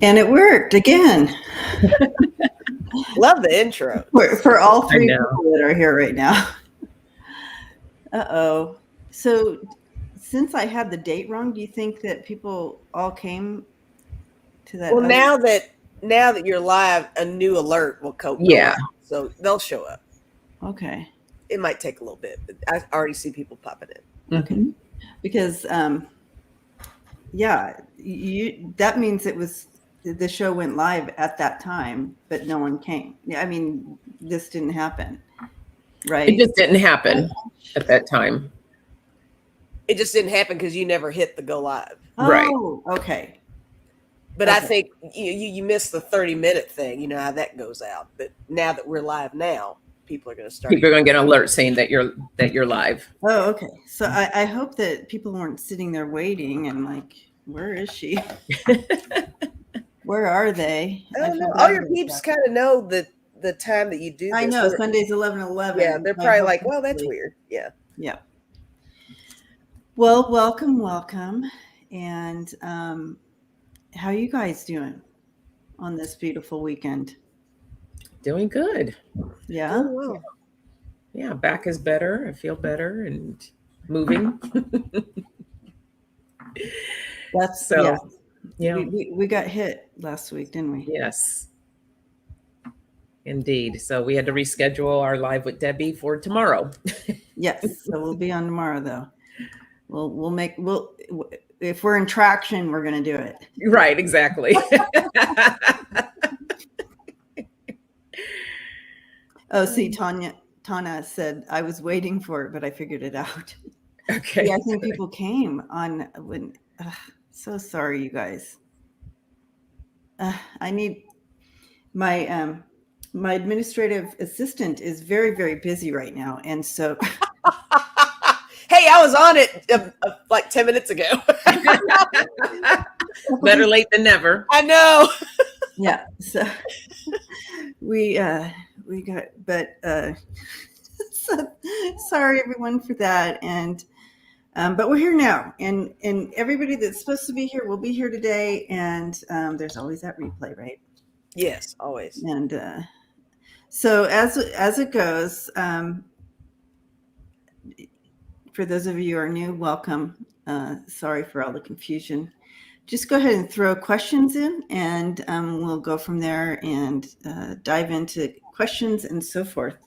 And it worked again. Love the intro. For all three people that are here right now. Uh-oh. So since I had the date wrong, do you think that people all came to that? Well, now that you're live, a new alert will go out, so they'll show up. Okay. It might take a little bit, but I already see people popping in. Okay. Mm-hmm. Because that means the show went live at that time, but no one came. I mean, this didn't happen, right? It just didn't happen at that time. It just didn't happen because you never hit the go live. Right. Oh, okay. But I think you missed the 30-minute thing. You know how that goes out. But now that we're live now, people are going to start. People are going to get an alert saying that you're live. Oh, okay. So I hope that people weren't sitting there waiting and like, where is she? Where are they? I don't know. All your peeps kind of know the time that you do this. I know. Sunday's 11:11. Yeah, they're probably like, well, that's weird. Yeah. Yeah. Well, welcome. And how are you guys doing on this beautiful weekend? Doing good. Yeah. Oh, wow. Yeah, back is better. I feel better and moving. That's so. Yeah. We got hit last week, didn't we? Yes. Indeed. So we had to reschedule our live with Debbie for tomorrow. Yes. So we'll be on tomorrow though. If we're in traction, we're going to do it. Right. Exactly. Oh, see, Tana said, I was waiting for it, but I figured it out. Okay. Yeah, I think people came on when, so sorry, you guys. I need my administrative assistant is very, very busy right now. And so. Hey, I was on it like 10 minutes ago. Better late than never. I know. Yeah. So we got, but so, sorry everyone for that. And but we're here now, and everybody that's supposed to be here will be here today. And there's always that replay, right? Yes, always. And so as it goes, for those of you who are new, welcome. Sorry for all the confusion. Just go ahead and throw questions in, and we'll go from there and dive into questions and so forth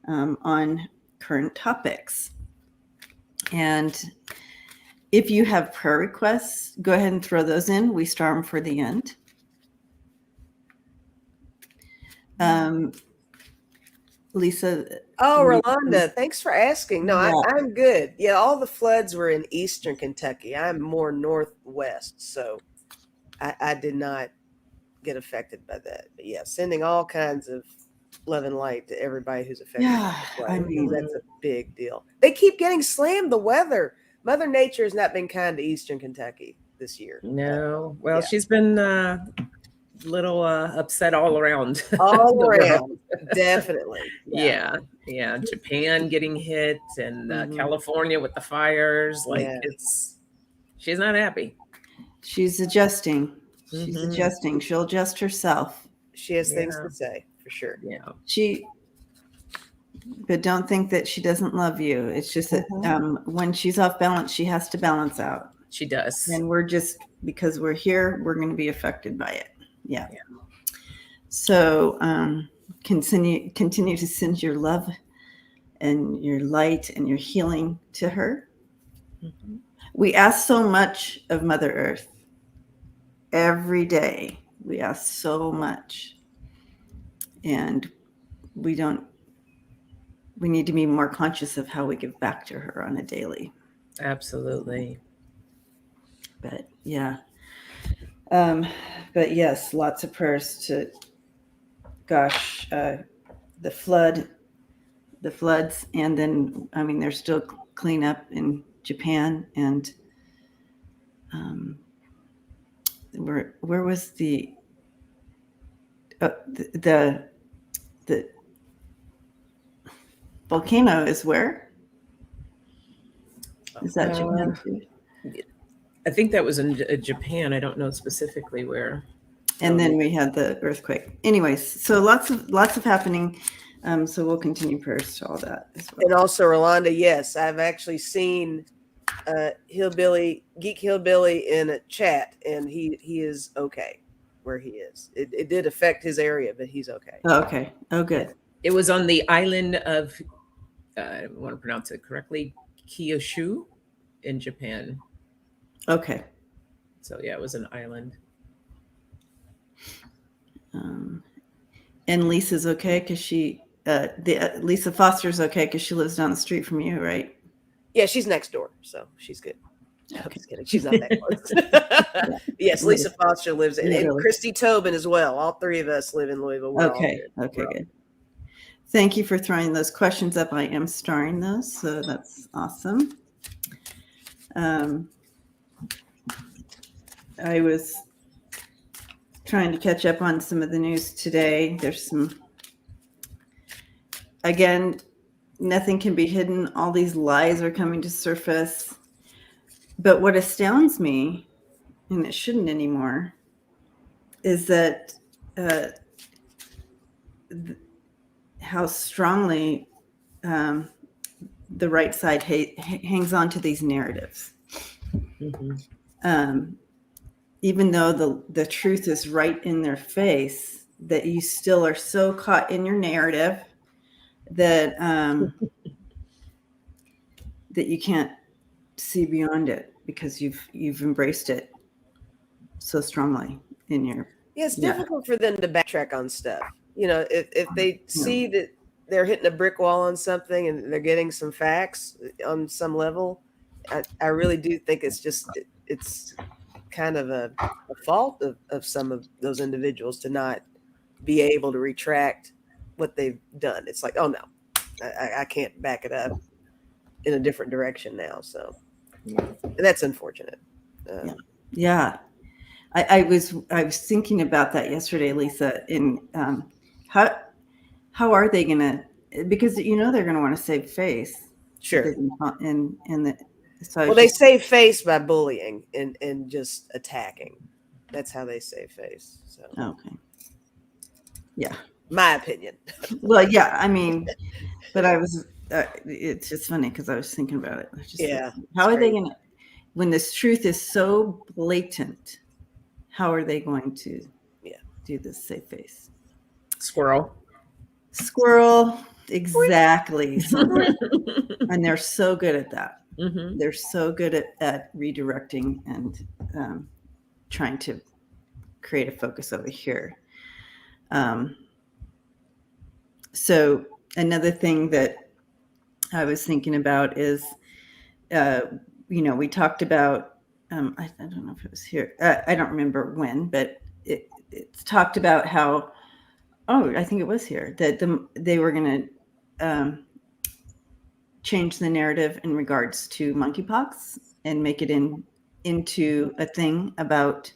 on current topics. And if you have prayer requests, go ahead and throw those in. We star them for the end. Lisa. Oh, Rolanda, thanks for asking. No, yeah. I'm good. Yeah, all the floods were in eastern Kentucky. I'm more northwest, so I did not get affected by that. But yeah, sending all kinds of love and light to everybody who's affected. Yeah, I mean, that's a big deal. They keep getting slammed. The weather. Mother Nature has not been kind to eastern Kentucky this year. No. Well, yeah. She's been little upset all around. All around, definitely. Yeah. Japan getting hit, and California with the fires. Like she's not happy. She's adjusting. She's adjusting. She'll adjust herself. She has things to say for sure. Yeah. But don't think that she doesn't love you. It's just that when she's off balance, she has to balance out. She does. And we're just, because we're here, we're going to be affected by it. Yeah. So continue to send your love and your light and your healing to her. Mm-hmm. We ask so much of Mother Earth every day. We ask so much, and we need to be more conscious of how we give back to her on a daily. Absolutely. But yeah. But yes, lots of prayers to, the floods, and then, I mean, there's still cleanup in Japan, and where was the volcano is where? Is that Japan too? I think that was in Japan. I don't know specifically where. And then we had the earthquake. Anyways, so lots of happening. So we'll continue prayers to all that as well. And also, Rolanda, yes, I've actually seen Geek Hillbilly in a chat, and he is okay where he is. It did affect his area, but he's okay. Oh, okay. Oh, good. It was on the island of, I want to pronounce it correctly, Kyushu in Japan. Okay. So yeah, it was an island. And Lisa's okay because she, Lisa Foster's okay because she lives down the street from you, right? Yeah, she's next door, so she's good. Okay. I'm just kidding. She's not that close. Yes, Lisa Foster lives in, and Christy Tobin as well. All three of us live in Louisville. We're okay. Okay, good. Thank you for throwing those questions up. I am starring those, so that's awesome. I was trying to catch up on some of the news today. There's some, again, nothing can be hidden. All these lies are coming to surface. But what astounds me, and it shouldn't anymore, is that how strongly the right side hangs on to these narratives. Mm-hmm. Even though the truth is right in their face, that you still are so caught in your narrative that that you can't see beyond it because you've embraced it so strongly in your. Yeah, it's difficult for them to backtrack on stuff. You know, if they see that they're hitting a brick wall on something and they're getting some facts on some level, I really do think it's kind of a fault of some of those individuals to not be able to retract what they've done. It's like, oh no, I can't back it up in a different direction now. So and that's unfortunate. Yeah. I was thinking about that yesterday, Lisa, in how are they gonna, because they're gonna want to save face. Sure. So they save face by bullying and just attacking. That's how they save face. So okay. Yeah. My opinion. Well, yeah, I mean, but I was it's just funny because I was thinking about it. How are they gonna, when this truth is so blatant, how are they going to do this save face? Squirrel, exactly. And they're so good at that. Mm-hmm. They're so good at redirecting and trying to create a focus over here. So another thing that I was thinking about is, we talked about, I don't know if it was here. I don't remember when, but it's talked about how, I think it was here, that they were going to change the narrative in regards to monkeypox and make it into a thing about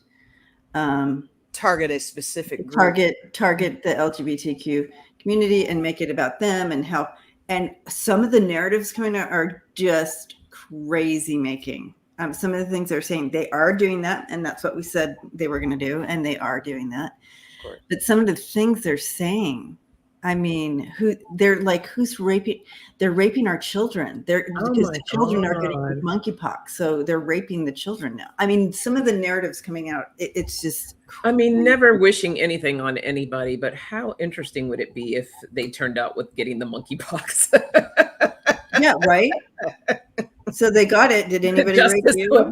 target a specific group. target the LGBTQ community and make it about them and how, and some of the narratives coming out are just crazy making. Some of the things they're saying, they are doing that, and that's what we said they were going to do, and they are doing that. But some of the things they're saying, I mean, who's raping? They're raping our children. Because the children are getting monkeypox, so they're raping the children now. I mean, some of the narratives coming out, it's just crazy. I mean, never wishing anything on anybody, but how interesting would it be if they turned out with getting the monkeypox? Yeah, right. So they got it. Did anybody rape you? Well,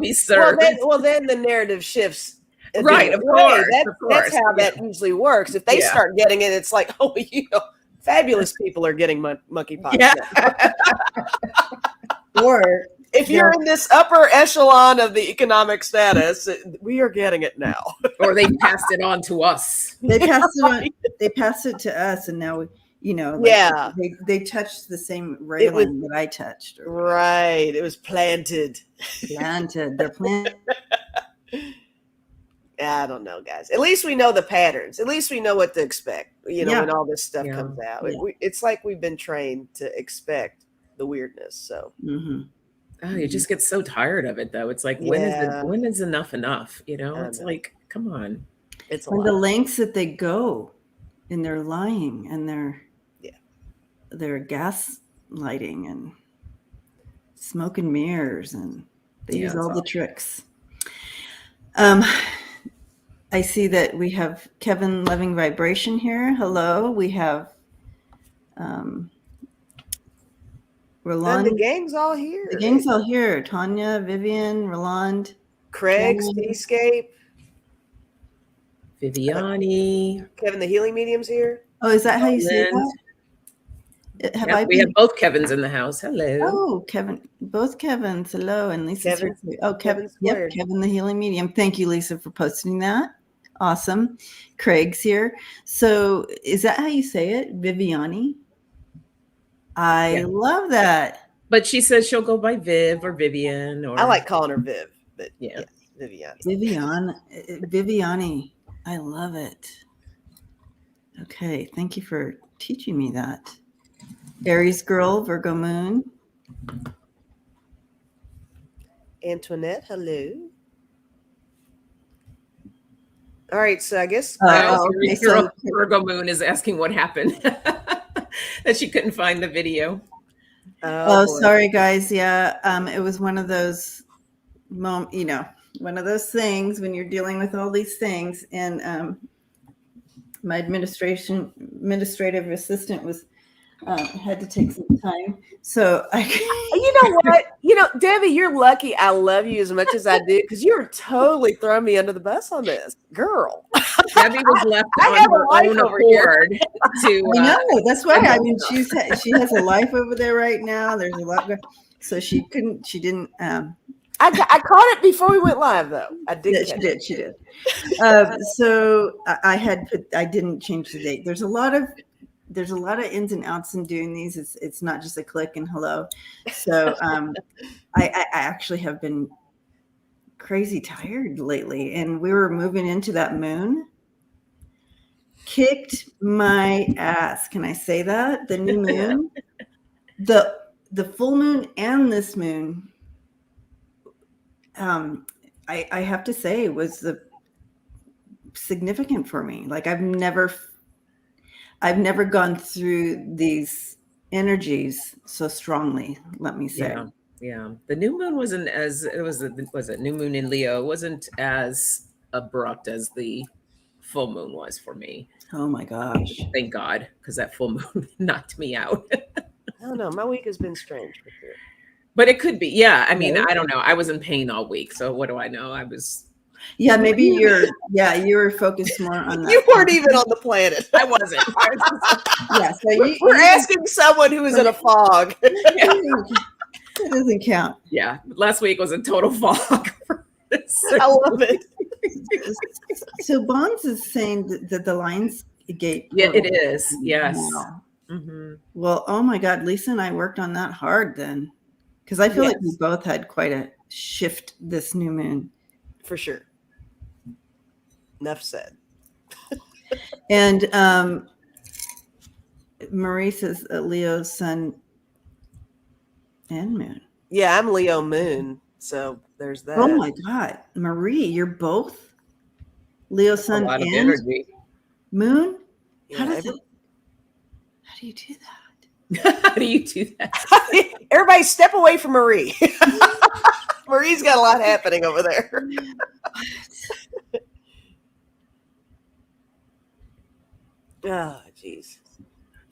then the narrative shifts. Right, of course. That's how that usually works. If they start getting it, it's like, fabulous people are getting monkeypox. Yeah. Or if you're in this upper echelon of the economic status, we are getting it now. Or they passed it on to us. They passed it to us, and now they touched the same railing that I touched. Right. It was planted. They're planted. I don't know, guys. At least we know the patterns. At least we know what to expect, when all this stuff comes out. Yeah. It's like we've been trained to expect the weirdness. So you just get so tired of it, though. It's like, when is enough enough? It's like, come on. It's a and lot. the lengths that they go in their lying and their gas lighting and smoke and mirrors, and they use all the tricks. I see that we have Kevin Loving Vibration here. Hello. We have Roland. And the gang's all here. The gang's all here. Tanya, Vivian, Roland, Craig, Seascape, Viviani. Kevin, the healing medium's here. Oh, is that how you say that? We have both Kevins in the house. Hello. Oh, Kevin, both Kevins. Hello, and Lisa. Kevin. Yep, Kevin the healing medium. Thank you, Lisa, for posting that. Awesome. Craig's here. So, is that how you say it, Viviani? I love that. But she says she'll go by Viv or Vivian. Or I like calling her Viv, but Viviani. Viviani. I love it. Okay, thank you for teaching me that. Aries girl, Virgo moon. Antoinette, hello. All right, so I guess Virgo moon is asking what happened. That she couldn't find the video. Oh, sorry guys. Yeah, it was one of those one of those things when you're dealing with all these things, and my administrative assistant was had to take some time. So you know what? Debbie, you're lucky. I love you as much as I do, because you're totally throwing me under the bus on this, girl. Debbie was left on her own accord to. I know, that's why. I mean, she has a life over there right now. There's a lot, so she didn't. I caught it before we went live, though. I did. Yeah, she did. So I didn't change the date. There's a lot of ins and outs in doing these. It's not just a click and hello. So I actually have been crazy tired lately, and we were moving into that moon. Kicked my ass. Can I say that? The new moon, the full moon and this moon. I have to say was significant for me. Like I've never gone through these energies so strongly. Let me say. Yeah. The new moon wasn't as was a new moon in Leo. It wasn't as abrupt as the full moon was for me. Oh my gosh! Thank God, because that full moon knocked me out. I don't know. My week has been strange for sure. But it could be. Yeah. I mean, I don't know. I was in pain all week, so what do I know? I was. Yeah, maybe you were focused more on that. You weren't even on the planet. I wasn't. Yeah, so we're asking someone who is in a fog. It doesn't count. Yeah, last week was a total fog. I love it. So Bonds is saying that the Lionsgate. Yeah, it is. Yes. Wow. Mm-hmm. Well, oh my God, Lisa and I worked on that hard then, because I feel like we both had quite a shift this new moon. For sure. Enough said. And Marie says Leo sun and moon. Yeah, I'm Leo moon, so there's that. Oh my God, Marie, you're both Leo sun and energy. Moon. Yeah, How do you do that? How do you do that? Everybody step away from Marie. Marie's got a lot happening over there. Oh, jeez.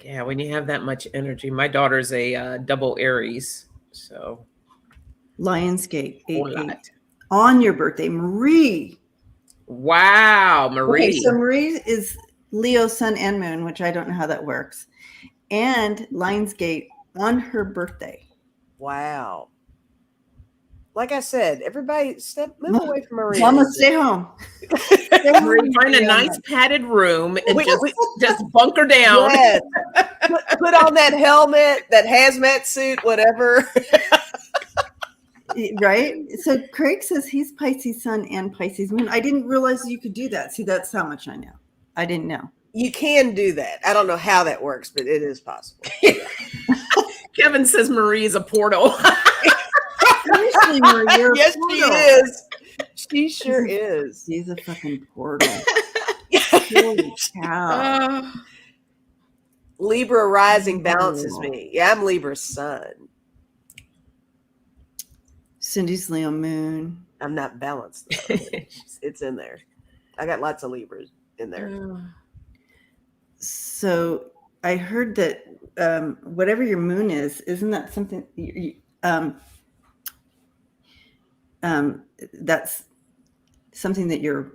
Yeah, when you have that much energy. My daughter's a double Aries, so. Lionsgate 8/8 on your birthday, Marie. Wow, Marie. Okay, so Marie is Leo sun and moon, which I don't know how that works, and Lionsgate on her birthday. Wow. Like I said, everybody move away from Marie. Mama, stay home. Marie, find a nice padded room and just bunker down. Yes. Put on that helmet, that hazmat suit, whatever. Right? So Craig says he's Pisces sun and Pisces moon. I didn't realize you could do that. See, that's how much I know. I didn't know. You can do that. I don't know how that works, but it is possible. Kevin says Marie is a portal. Marie, yes, she is. She sure is. She's a fucking portal. Holy cow. Libra rising balances me. Yeah, I'm Libra sun. Cindy's Leo moon. I'm not balanced though. It's in there. I got lots of Libras in there. So I heard that whatever your moon is, isn't that something that's something that you're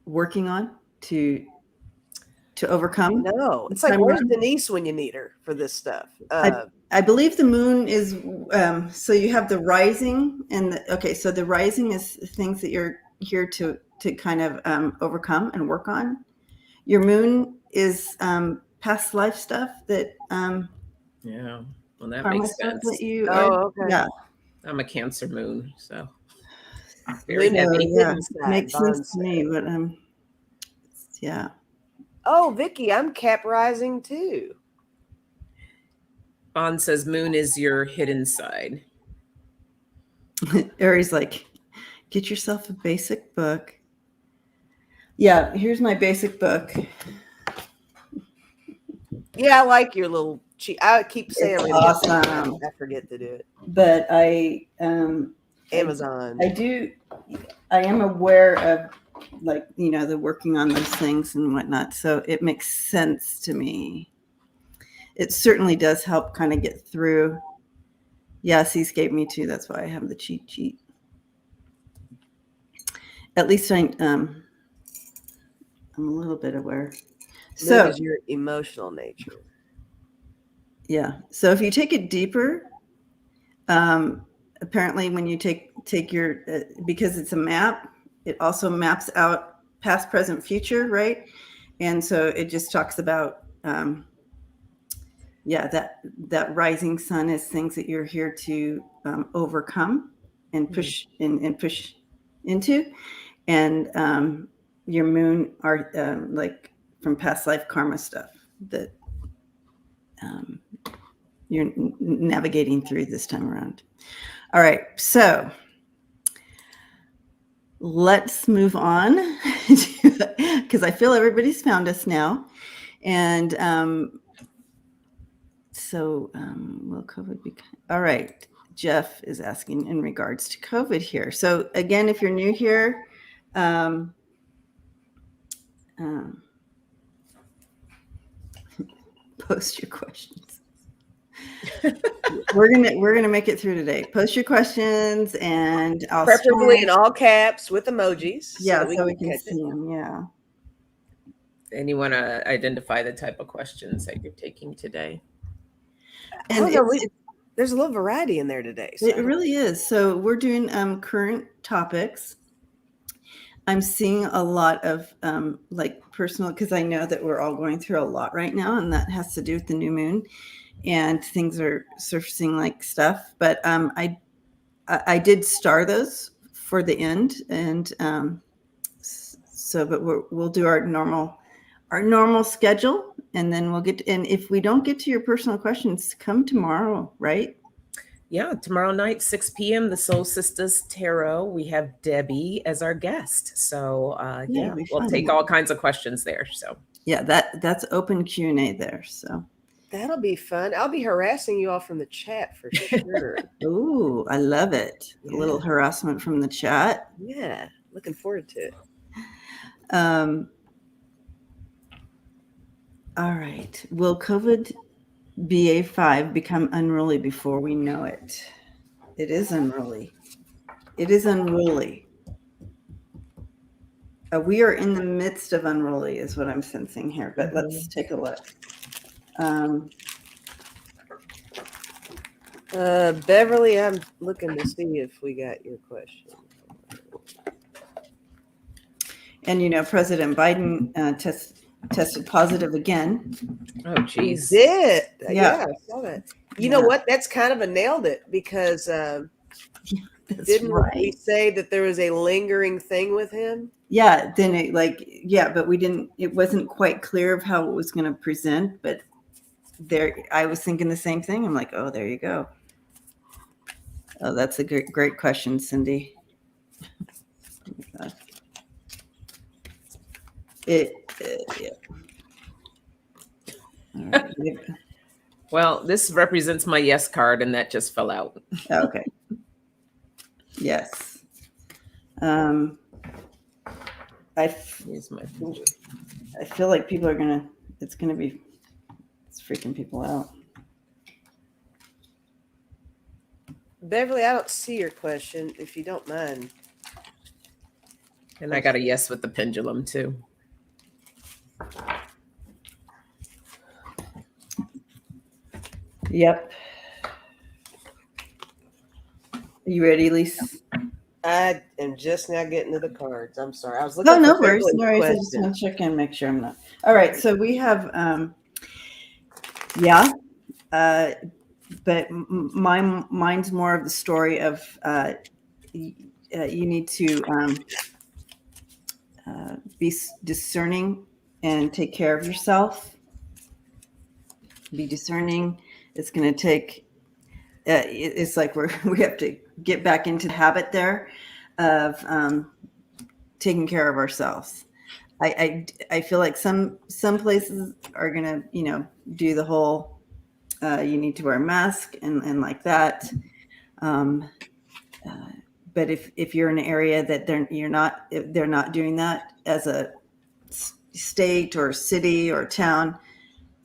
working on to overcome? No, it's like, where's Denise when you need her for this stuff? I believe the moon is so you have the rising and so the rising is things that you're here to kind of overcome and work on. Your moon is past life stuff that yeah, well, that makes sense. That you okay. Yeah, I'm a Cancer moon, so very heavy. Yeah, makes sense to me, but yeah. Oh, Vicky, I'm Cap rising too. Bon says moon is your hidden side. Aries like, get yourself a basic book. Yeah, here's my basic book. Yeah, I like your little cheat. I keep saying it's awesome. I forget to do it. But Amazon. I am aware of like, the working on those things and whatnot. So it makes sense to me. It certainly does help kind of get through. Yeah, Seascape, me too. That's why I have the cheat sheet. At least I'm a little bit aware. So is your emotional nature. Yeah. So if you take it deeper, apparently when you take your because it's a map, it also maps out past, present, future, right? And so it just talks about that rising sun is things that you're here to overcome and push and push into, and your moon are like from past life karma stuff that you're navigating through this time around. All right, so let's move on because I feel everybody's found us now. And will COVID be... All right, Jeff is asking in regards to COVID here. So again, if you're new here, post your questions. we're gonna make it through today. Post your questions, and I'll preferably in all caps with emojis. Yeah, so we can see them. Yeah. And you want to identify the type of questions that you're taking today. And there's a little variety in there today. So. It really is. So we're doing current topics. I'm seeing a lot of like personal, because I know that we're all going through a lot right now, and that has to do with the new moon, and things are surfacing like stuff. But I did star those for the end, and but we'll do our normal schedule, and then we'll get and if we don't get to your personal questions, come tomorrow, right? Yeah, tomorrow night, 6 p.m., the Soul Sisters Tarot. We have Debbie as our guest. So we'll take all kinds of questions there. So yeah, that's open Q&A there. So that'll be fun. I'll be harassing you all from the chat for sure. Ooh, I love it. Yeah. A little harassment from the chat. Yeah, looking forward to it. All right. Will COVID BA5 become unruly before we know it? It is unruly. It is unruly. We are in the midst of unruly is what I'm sensing here, but let's take a look. Beverly, I'm looking to see if we got your question. And President Biden tested positive again. Oh, geez. He did. Yeah, I saw that. You know what? That's kind of a nailed it, because didn't we say that there was a lingering thing with him? Yeah, then but we didn't, it wasn't quite clear of how it was going to present, but I was thinking the same thing. I'm like, oh, there you go. Oh, that's a great question, Cindy. Oh my God. Well, this represents my yes card, and that just fell out. Okay. Yes. Here's my pendulum. I feel like people are it's freaking people out. Beverly, I don't see your question, if you don't mind. And I got a yes with the pendulum too. Yep. Are you ready, Lisa? I am just now getting to the cards. I'm sorry. I was looking. No worries. No worries. I just want to check in, make sure I'm not. All right. So we have, but mine's more of the story of you need to be discerning and take care of yourself. Be discerning. It's going to take. It's like we have to get back into the habit there of taking care of ourselves. I feel like some places are going to do the whole you need to wear a mask and like that. But if you're in an area that they're not doing that as a state or city or town,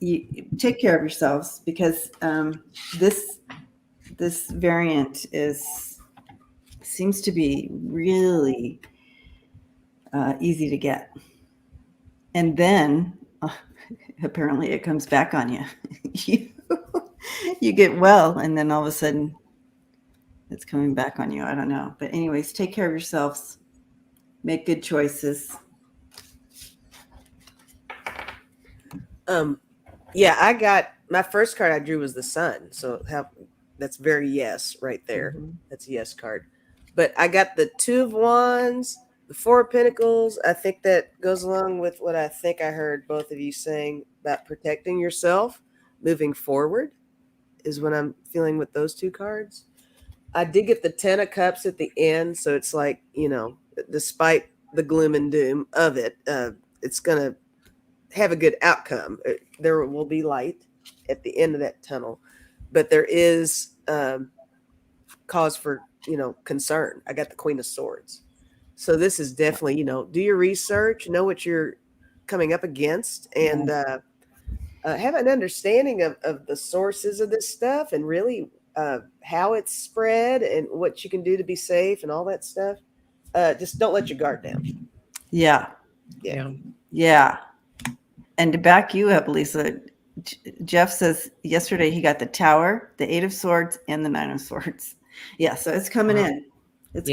you take care of yourselves, because this variant seems to be really easy to get, and then apparently it comes back on you. You get well, and then all of a sudden it's coming back on you. I don't know, but anyways, take care of yourselves. Make good choices. Yeah, I got my first card I drew was the sun, so that's very yes right there. Mm-hmm. That's a yes card. But I got the 2 of Wands, the 4 of Pentacles. I think that goes along with what I think I heard both of you saying about protecting yourself moving forward, is what I'm feeling with those 2 cards. I did get the 10 of Cups at the end, so it's like, despite the gloom and doom of it, it's going to have a good outcome. There will be light at the end of that tunnel, but there is cause for, concern. I got the Queen of Swords. So this is definitely, do your research, know what you're coming up against, and have an understanding of the sources of this stuff, and really how it's spread and what you can do to be safe and all that stuff. Just don't let your guard down. Yeah. And to back you up, Lisa, Jeff says yesterday he got the Tower, the 8 of Swords, and the 9 of Swords. Yeah, so it's coming in. It's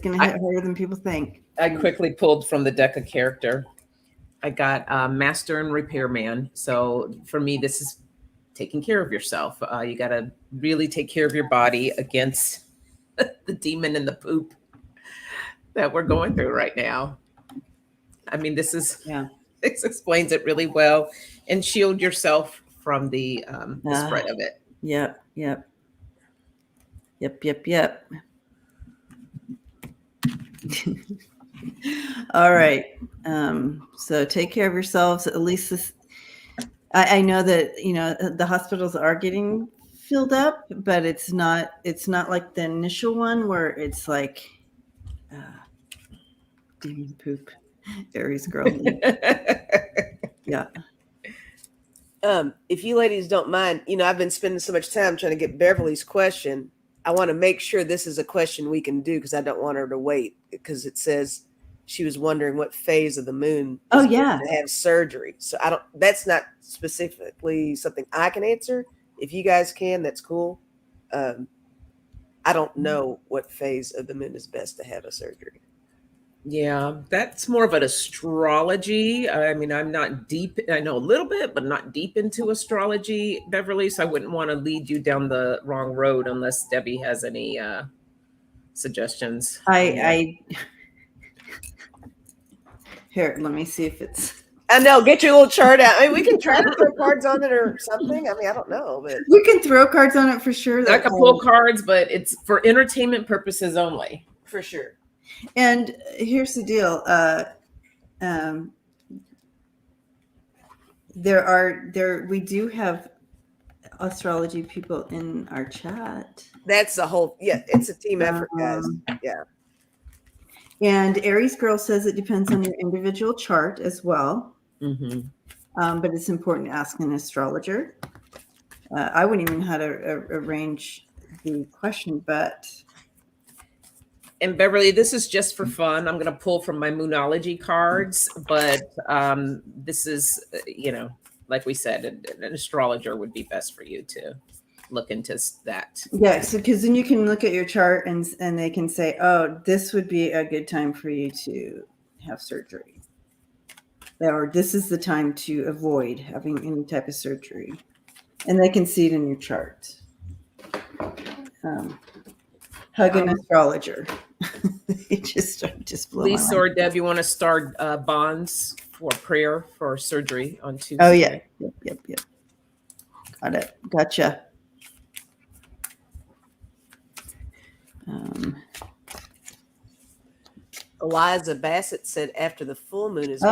gonna hit harder than people think. I quickly pulled from the deck a character. I got Master and Repairman. So for me, this is taking care of yourself. You got to really take care of your body against the demon and the poop that we're going through right now. I mean, this explains it really well. And shield yourself from the spread of it. Yep. All right. So take care of yourselves. At least I know that the hospitals are getting filled up, but it's not like the initial one where it's like demon poop, Aries girl. Yeah. If you ladies don't mind, I've been spending so much time trying to get Beverly's question. I want to make sure this is a question we can do, because I don't want her to wait, because it says she was wondering what phase of the moon to have surgery. So that's not specifically something I can answer. If you guys can, that's cool. I don't know what phase of the moon is best to have a surgery. Yeah, that's more of an astrology. I mean, I'm not deep. I know a little bit, but not deep into astrology, Beverly. So I wouldn't want to lead you down the wrong road unless Debbie has any suggestions. Here, let me see if it's. I know. Get your little chart out. I mean, we can try to throw cards on it or something. I mean, I don't know, but we can throw cards on it for sure. I can pull cards, but it's for entertainment purposes only. For sure. And here's the deal. we do have astrology people in our chat. That's the whole, it's a team effort, guys. Um, Yeah. And Aries Girl says it depends on your individual chart as well. Mm-hmm. But it's important to ask an astrologer. I wouldn't even know how to arrange the question, but. And Beverly, this is just for fun. I'm going to pull from my Moonology cards, but this is, like we said, an astrologer would be best for you to look into that. Yeah, so because then you can look at your chart and they can say, oh, this would be a good time for you to have surgery. Or this is the time to avoid having any type of surgery. And they can see it in your chart. Hug an astrologer. just blow Lisa my or mind. Deb, you want to start bonds for prayer for surgery on Tuesday? Oh, yeah. Yep. Got it. Gotcha. Eliza Bassett said after the full moon is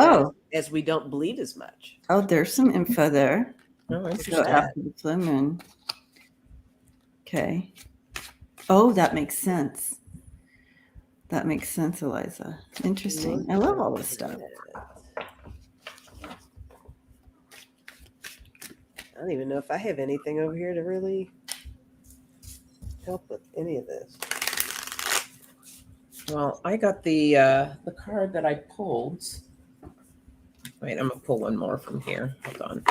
as we don't bleed as much. Oh, there's some info there. Oh, So after the full moon. Okay. Oh, that makes sense. That makes sense, Eliza. Interesting. I love all this stuff. I don't even know if I have anything over here to really help with any of this. Well, I got the card that I pulled. Wait, I'm gonna pull one more from here. Hold on.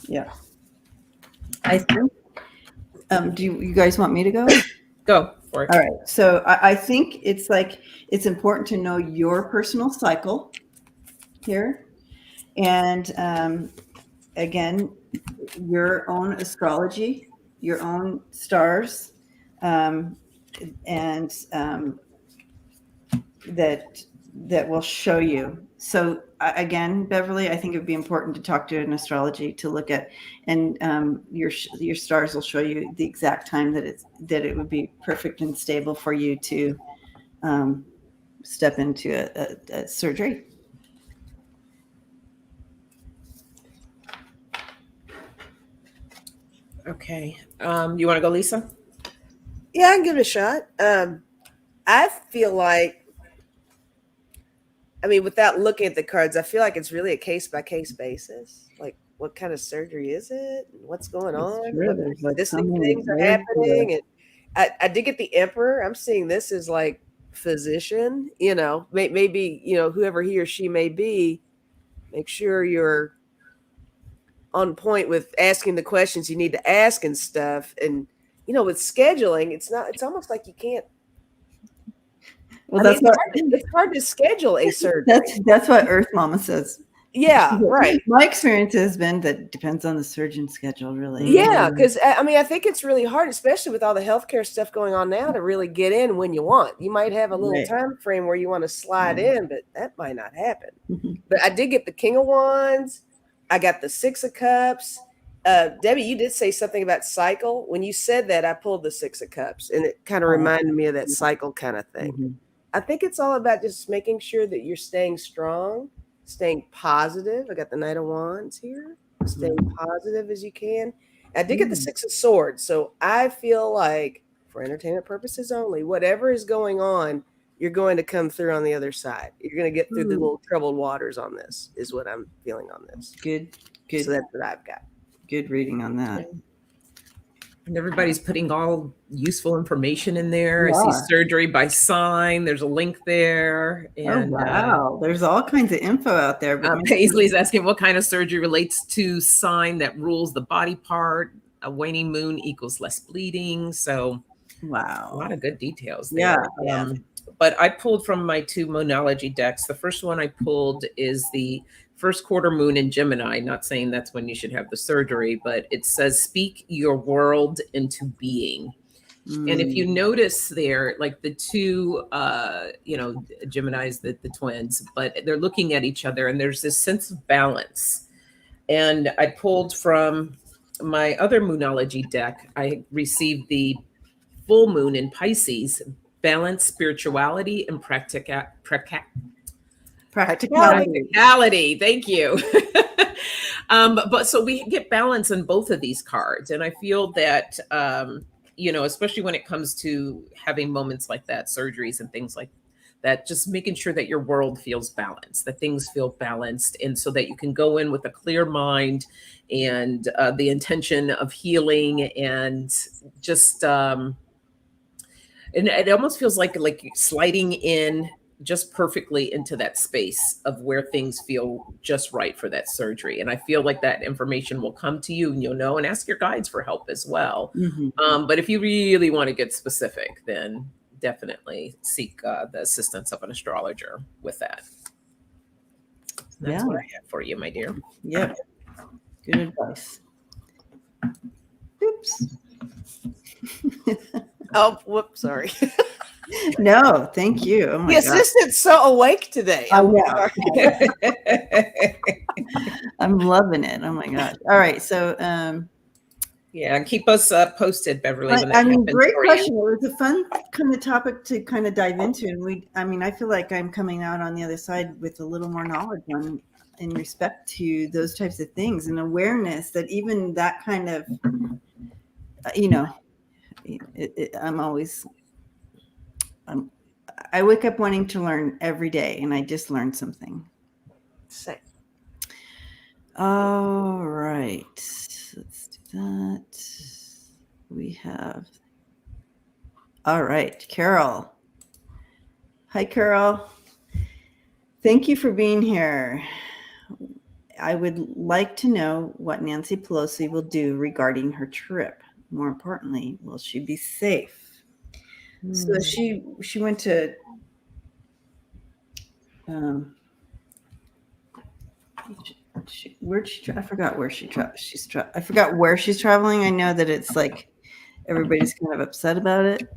Yeah. I think. Do you guys want me to go? Go for it. All right. So I think it's important to know your personal cycle here, and again, your own astrology, your own stars, and that will show you. So again, Beverly, I think it would be important to talk to an astrology to look at, and your stars will show you the exact time that it would be perfect and stable for you to step into a surgery. Okay. You want to go, Lisa? Yeah, I can give it a shot. I feel like, without looking at the cards, I feel like it's really a case-by-case basis. Like, what kind of surgery is it? What's going on? What distinct things are happening? And I did get the Emperor. I'm seeing this as like physician, maybe, whoever he or she may be, make sure you're on point with asking the questions you need to ask and stuff. And, with scheduling, it's almost like you can't. Well, it's hard to schedule a surgery. That's what Earth Mama says. Yeah, right. My experience has been that it depends on the surgeon schedule, really. Yeah, because I think it's really hard, especially with all the healthcare stuff going on now, to really get in when you want. You might have a little time frame where you want to slide in, but that might not happen. But I did get the King of Wands. I got the Six of Cups. Debbie, you did say something about cycle. When you said that, I pulled the Six of Cups, and it kind of reminded me of that cycle kind of thing. I think it's all about just making sure that you're staying strong, staying positive. I got the Knight of Wands here. Staying positive as you can. I did get the Six of Swords. So I feel like, for entertainment purposes only, whatever is going on, you're going to come through on the other side. You're going to get through the little troubled waters on this, is what I'm feeling on this. Good. So that's what I've got. Good reading on that. And everybody's putting all useful information in there. Yeah. I see surgery by sign. There's a link there. And, wow. There's all kinds of info out there. Paisley's asking what kind of surgery relates to sign that rules the body part. A waning moon equals less bleeding. So wow. A lot of good details there. Yeah. But I pulled from my two Moonology decks. The first one I pulled is the first quarter moon in Gemini. Not saying that's when you should have the surgery, but it says, speak your world into being. And if you notice there, like the two, Gemini's, the twins, but they're looking at each other and there's this sense of balance. And I pulled from my other Moonology deck, I received the full moon in Pisces, balance, spirituality, and Practicality. Thank you. But so we get balance in both of these cards. And I feel that, especially when it comes to having moments like that, surgeries and things like that, just making sure that your world feels balanced, that things feel balanced. And so that you can go in with a clear mind and the intention of healing and just, and it almost feels like sliding in just perfectly into that space of where things feel just right for that surgery. And I feel like that information will come to you and you'll know, and ask your guides for help as well. But if you really want to get specific, then definitely seek the assistance of an astrologer with that. That's what I have for you, my dear. Yep. Good advice. Oops. Oh, whoops, sorry. No, thank you. Oh my the assistant's so awake today. I know. I'm loving it. Oh my gosh. All right. So, yeah, keep us posted, Beverly. Great question. It was a fun kind of topic to kind of dive into. And I feel like I'm coming out on the other side with a little more knowledge in respect to those types of things and awareness that even that kind of, I wake up wanting to learn every day, and I just learned something. Same. All right. Let's do that. We have. All right, Carol. Hi, Carol. Thank you for being here. I would like to know what Nancy Pelosi will do regarding her trip. More importantly, will she be safe? So she went to where'd she I forgot where she I forgot where she's traveling. I know that it's like everybody's kind of upset about it.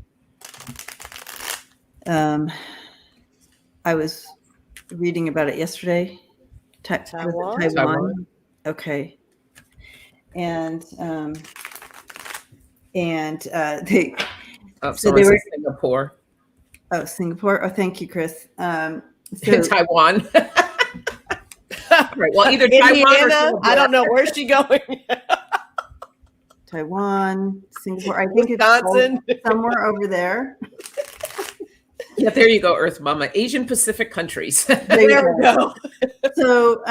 I was reading about it yesterday. Taiwan. Okay. And they so they were Singapore. Oh, Singapore. Oh, thank you, Chris. Taiwan. Right. Well, either Indiana, Taiwan or I don't know where's she going. Taiwan, Singapore. I think Wisconsin. It's somewhere over there. Yeah, there you go, Earth Mama. Asian Pacific countries. There we go. So,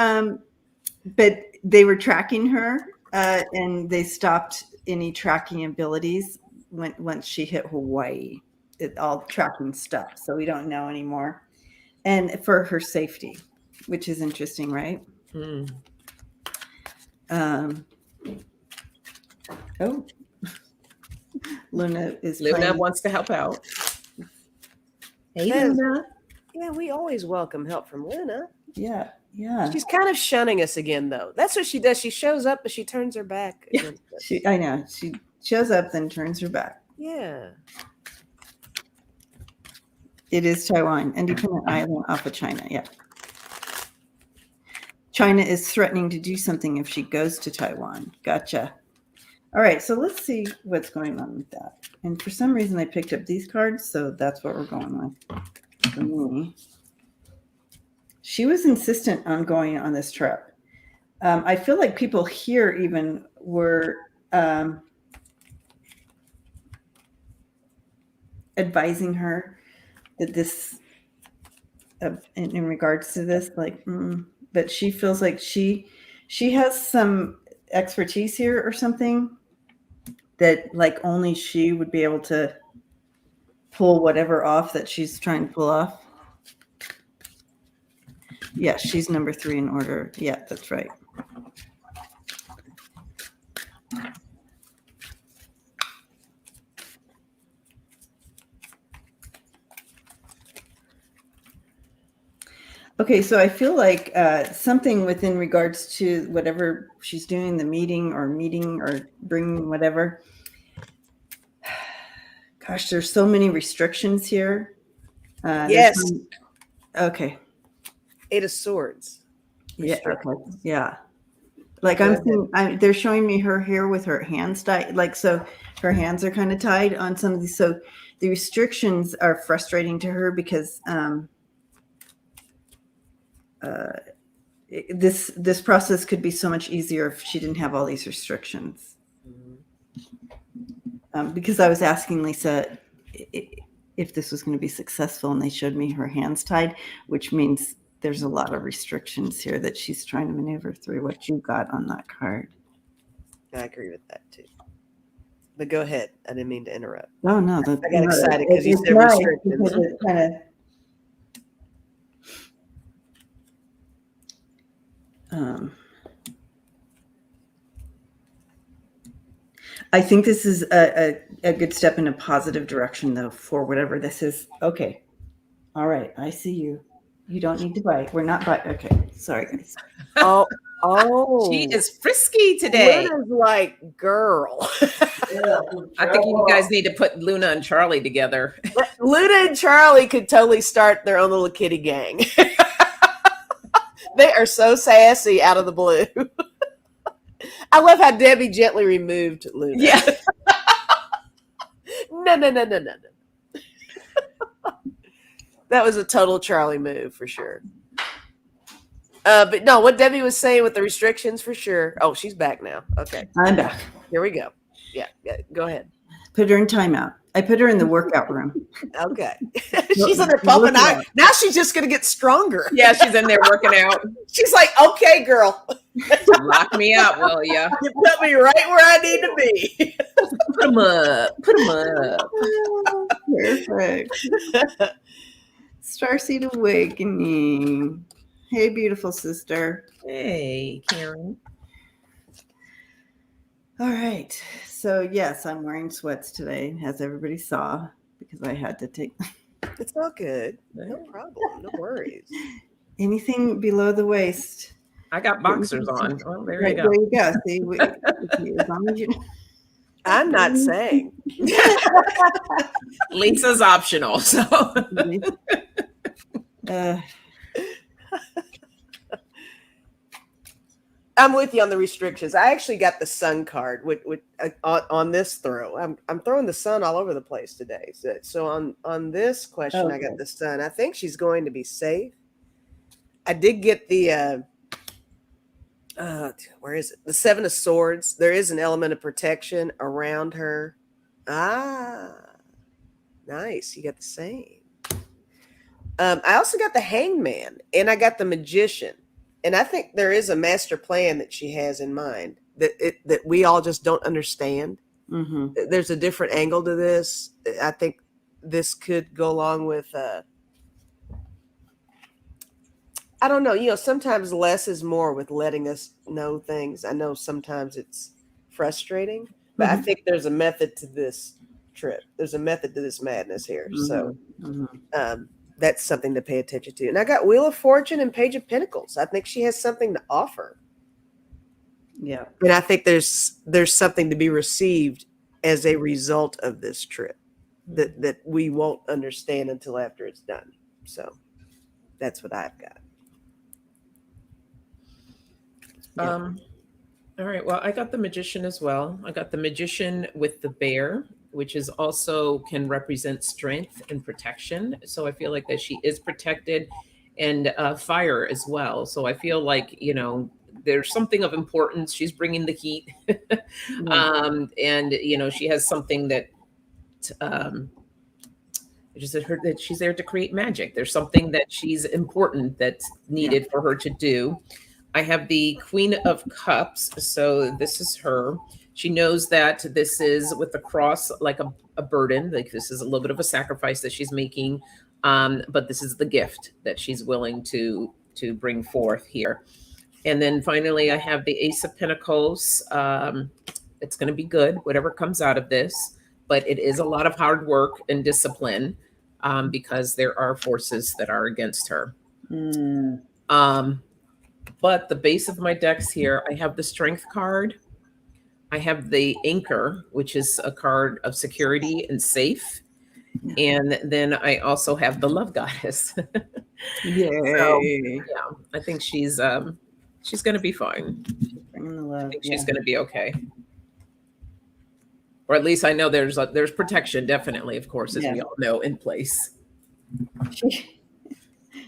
but they were tracking her, and they stopped any tracking abilities once she hit Hawaii. All tracking stopped, so we don't know anymore. And for her safety, which is interesting, right? Oh, Luna wants to help out. Hey, Luna. Yeah, we always welcome help from Luna. Yeah. She's kind of shunning us again, though. That's what she does. She shows up, but she turns her back. Yeah. I know. She shows up, then turns her back. Yeah. It is Taiwan, independent island off of China. Yeah. China is threatening to do something if she goes to Taiwan. Gotcha. All right. So let's see what's going on with that. And for some reason, I picked up these cards. So that's what we're going with for me. She was insistent on going on this trip. I feel like people here even were advising her that this, in regards to this, but she feels like she has some expertise here or something that like only she would be able to pull whatever off that she's trying to pull off. Yeah, she's number 3 in order. Yeah, that's right. Okay, so I feel like something within regards to whatever she's doing, the meeting or bringing whatever. Gosh, there's so many restrictions here. Yes. Okay. 8 of Swords. Yeah. Okay. Yeah. Like they're showing me her here with her hands tied. Like, so her hands are kind of tied on some of these. So the restrictions are frustrating to her because, this process could be so much easier if she didn't have all these restrictions. Because I was asking Lisa if this was going to be successful, and they showed me her hands tied, which means there's a lot of restrictions here that she's trying to maneuver through what you got on that card. I agree with that too. But go ahead. I didn't mean to interrupt. Oh no, I got excited because you said nice restrictions. because it kind of. I think this is a good step in a positive direction, though, for whatever this is. Okay. All right. I see you. You don't need to bite. We're not bite. Okay. Sorry, guys. Oh. She is frisky today. Luna's like, girl. I think you guys need to put Luna and Charlie together. Luna and Charlie could totally start their own little kitty gang. They are so sassy out of the blue. I love how Debbie gently removed Luna. Yeah. No. That was a total Charlie move for sure. But no, what Debbie was saying with the restrictions for sure. Oh, she's back now. Okay. I'm back. Here we go. Yeah. Go ahead. Put her in timeout. I put her in the workout room. Okay. She's in there pumping out. Now she's just going to get stronger. Yeah, she's in there working out. She's like, okay, girl. Lock me up, will ya? You put me right where I need to be. Put them up. Put them up. Perfect. Starseed Awakening. Hey, beautiful sister. Hey, Karen. All right. So, yes, I'm wearing sweats today, as everybody saw, because I had to take. It's all good. No problem. No worries. Anything below the waist. I got boxers on. Well, there Right, you go. there you go. See, as long as you. I'm not saying. Lisa's optional. So. I'm with you on the restrictions. I actually got the sun card on this throw. I'm throwing the sun all over the place today. So on this question, okay. I got the sun. I think she's going to be safe. I did get the where is it? The Seven of Swords. There is an element of protection around her. Ah, nice. You got the same. I also got the Hangman, and I got the Magician. And I think there is a master plan that she has in mind that we all just don't understand. Mm-hmm. There's a different angle to this. I think this could go along with, I don't know, sometimes less is more with letting us know things. I know sometimes it's frustrating, but I think there's a method to this trip. There's a method to this madness here. Mm-hmm. So, that's something to pay attention to. And I got Wheel of Fortune and Page of Pentacles. I think she has something to offer. Yeah. And I think there's something to be received as a result of this trip that we won't understand until after it's done. So that's what I've got. Yeah. All right. Well, I got the Magician as well. I got the Magician with the bear, which is also can represent strength and protection. So I feel like that she is protected, and fire as well. So I feel like, there's something of importance. She's bringing the heat. And, she has something that, just that she's there to create magic. There's something that she's important that's needed for her to do. I have the Queen of Cups. So this is her. She knows that this is with the cross, like a burden, like this is a little bit of a sacrifice that she's making. But this is the gift that she's willing to bring forth here. And then finally, I have the Ace of Pentacles. It's going to be good, whatever comes out of this, but it is a lot of hard work and discipline because there are forces that are against her. But the base of my decks here, I have the Strength card. I have the Anchor, which is a card of security and safe. And then I also have the Love Goddess. Yay. So, yeah, I think she's going to be fine. Bringing the love. I think she's going to be okay. Or at least I know there's protection, definitely, of course, as we all know, in place.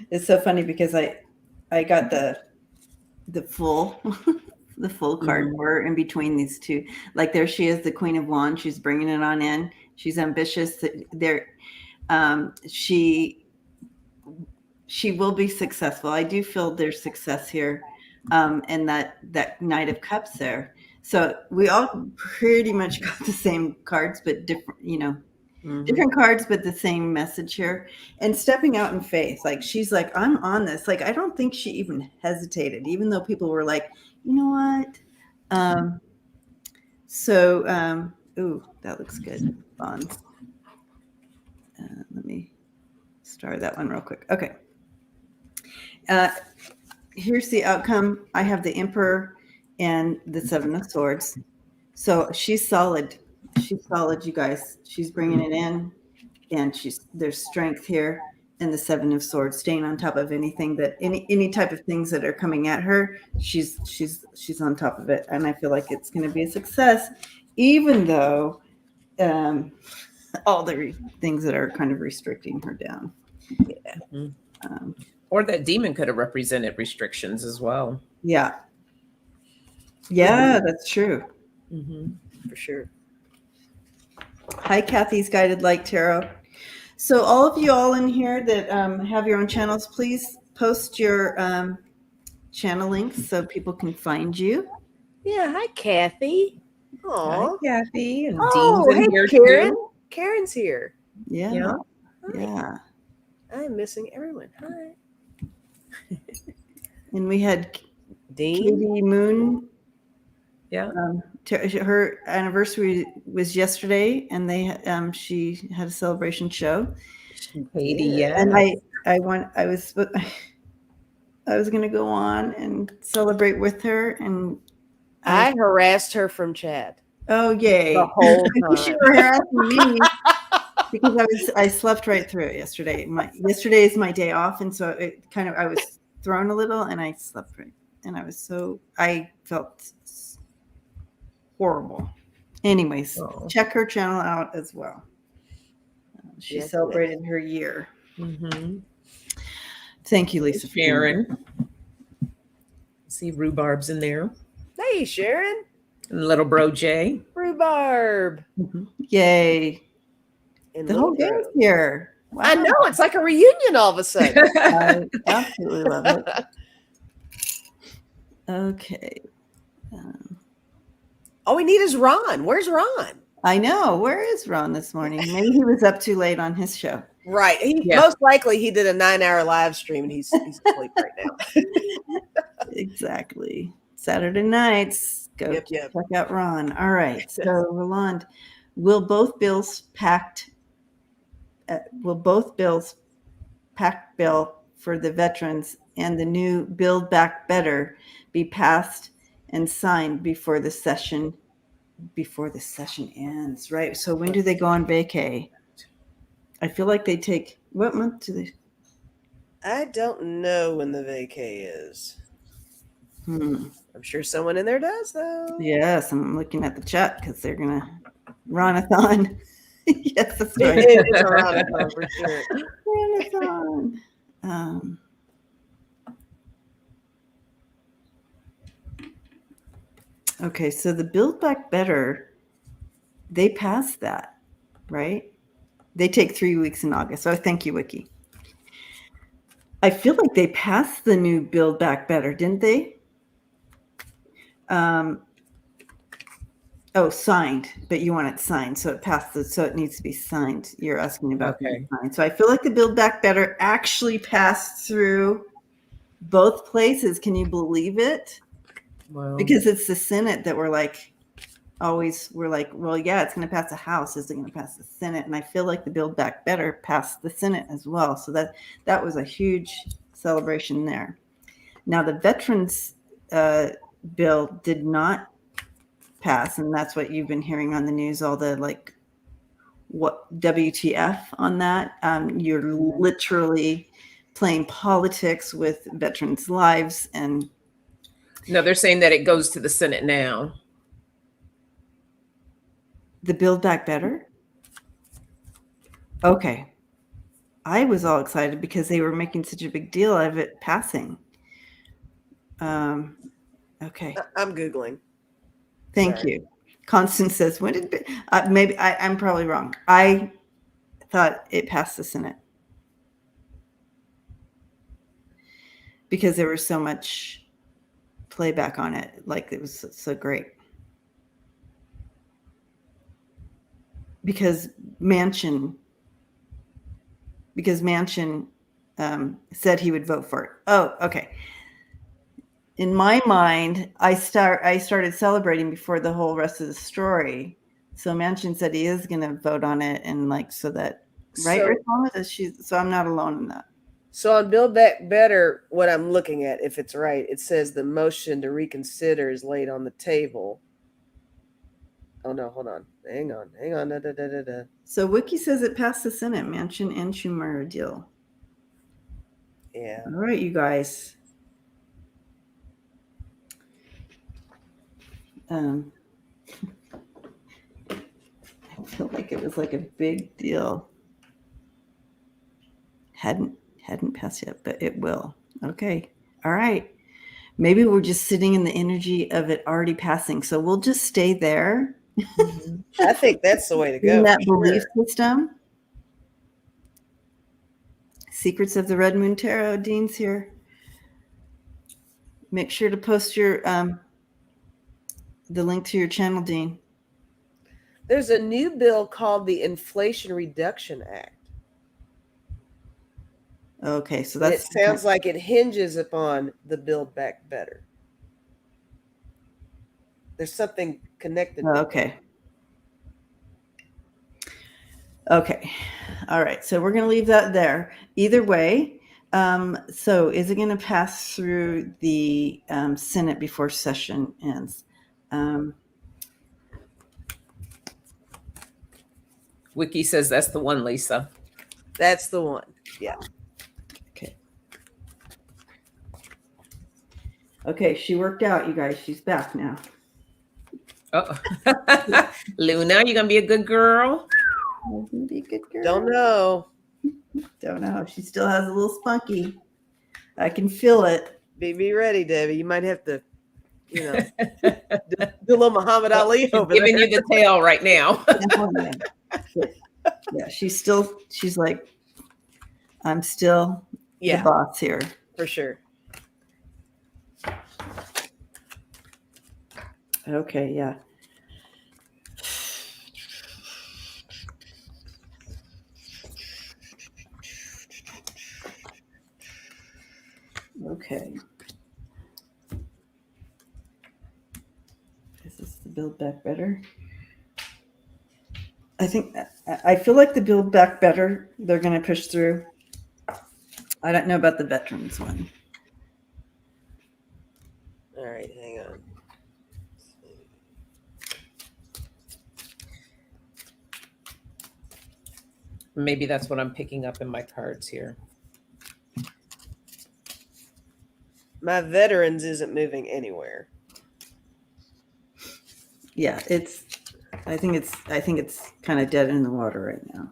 It's so funny because I got the full the full card for her in between these two. Like there she is, the Queen of Wands. She's bringing it on in. She's ambitious. She will be successful. I do feel there's success here, and that Knight of Cups there. So we all pretty much got the same cards, but different, different cards, but the same message here. And stepping out in faith, like she's like, I'm on this. Like I don't think she even hesitated, even though people were like, you know what? Ooh, that looks good. Bonds. Let me start that one real quick. Okay. Here's the outcome. I have the Emperor and the Seven of Swords. So she's solid. She's solid, you guys. She's bringing it in, and there's strength here. And the Seven of Swords, staying on top of anything that any type of things that are coming at her. She's on top of it, and I feel like it's going to be a success, even though all the things that are kind of restricting her down. Yeah. Or that demon could have represented restrictions as well. Yeah. Yeah, that's true. For sure. Hi, Kathy's Guided Light Tarot. So all of you all in here that have your own channels, please post your channel links so people can find you. Yeah. Hi, Kathy. Hi, Aw. Kathy. And Oh, Dean's in hey, here Karen. too. Karen's here. Yeah. Hi. Yeah. I'm missing everyone. Hi. And we had Dean. Katie Moon. Yeah. Her anniversary was yesterday, and she had a celebration show. Katie, yeah. And I was going to go on and celebrate with her, and I harassed her from Chad. Oh, yay. The whole time. You were harassing me because I slept right through it yesterday. Yesterday is my day off, and so I was thrown a little, and I slept right. And I felt horrible. Anyways, check her channel out as well. She celebrated her year. Thank you, Lisa. Sharon. See Rhubarb's in there. Hey, Sharon. And little bro Jay. Rhubarb. Yay. And the whole gang's here. Wow. I know. It's like a reunion all of a sudden. I absolutely love it. Okay. All we need is Ron. Where's Ron? I know. Where is Ron this morning? Maybe he was up too late on his show. Right. Most likely he did a 9-hour live stream and he's asleep right now. Exactly. Saturday nights. Go check out Ron. All right. So Roland, will both bills packed bill for the veterans and the new Build Back Better be passed and signed before the session ends, right? So when do they go on vacay? I feel like they take, what month do they? I don't know when the vacay is. I'm sure someone in there does, though. Yes, I'm looking at the chat because they're going to Ronathon. Yes, that's right. It is a Ronathon for sure. Ronathon. Okay, so the Build Back Better, they passed that, right? They take 3 weeks in August. Oh, thank you, Wiki. I feel like they passed the new Build Back Better, didn't they? Signed, but you want it signed, so it passed. So it needs to be signed. You're asking about signed. So I feel like the Build Back Better actually passed through both places. Can you believe it? Wow. Because it's the Senate that we're like, well, yeah, it's going to pass the House. Is it going to pass the Senate? And I feel like the Build Back Better passed the Senate as well. So that was a huge celebration there. Now the Veterans bill did not pass, and that's what you've been hearing on the news. All the what WTF on that? You're literally playing politics with veterans' lives and. No, they're saying that it goes to the Senate now. The Build Back Better? Okay. I was all excited because they were making such a big deal of it passing. Okay. I'm Googling. Thank Sorry. you. Constance says, when did maybe I'm probably wrong. I thought it passed the Senate because there was so much playback on it. Like, it was so great. Because Manchin said he would vote for it. Oh, okay. In my mind, I started celebrating before the whole rest of the story. So Manchin said he is going to vote on it, and like, so that, right? So I'm not alone in that. So on Build Back Better, what I'm looking at, if it's right, it says the motion to reconsider is laid on the table. Oh no, hold on. Hang on. Da. So Wiki says it passed the Senate. Manchin and Schumer deal. Yeah. All right, you guys. I feel like it was like a big deal. Hadn't passed yet, but it will. Okay. All right. Maybe we're just sitting in the energy of it already passing. So we'll just stay there. I think that's the way to go. In that belief system. Secrets of the Red Moon Tarot. Dean's here. Make sure to post your the link to your channel, Dean. There's a new bill called the Inflation Reduction Act. Okay, so it sounds like it hinges upon the Build Back Better. There's something connected. Okay. Okay. All right. So we're going to leave that there. Either way, so is it going to pass through the Senate before session ends? Wiki says that's the one, Lisa. That's the one. Yeah. Okay. Okay. She worked out, you guys. She's back now. Oh, Luna, you gonna be a good girl? I'm gonna be a good girl. Don't know. Don't know. She still has a little spunky. I can feel it. Be ready, Debbie. You might have to, do a little Muhammad Ali over giving there. you the tail right now. Yeah, she's like, I'm still the boss here. For sure. Okay, yeah. Okay. Is this the Build Back Better? I feel like the Build Back Better, they're going to push through. I don't know about the veterans one. All right, hang on. Maybe that's what I'm picking up in my cards here. My veterans isn't moving anywhere. Yeah, I think it's kind of dead in the water right now.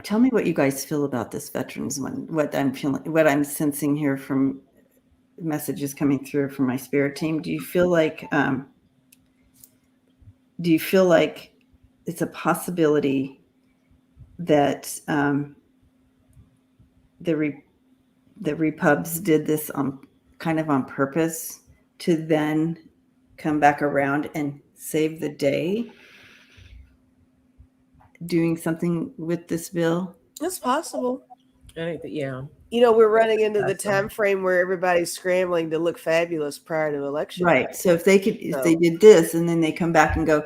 Tell me what you guys feel about this veterans one. What I'm sensing here from messages coming through from my spirit team. Do you feel like it's a possibility that the repubs did this kind of on purpose to then come back around and save the day, doing something with this bill? It's possible. I think that, yeah. We're running into the time frame where everybody's scrambling to look fabulous prior to election. Right. So if they did this and then they come back and go,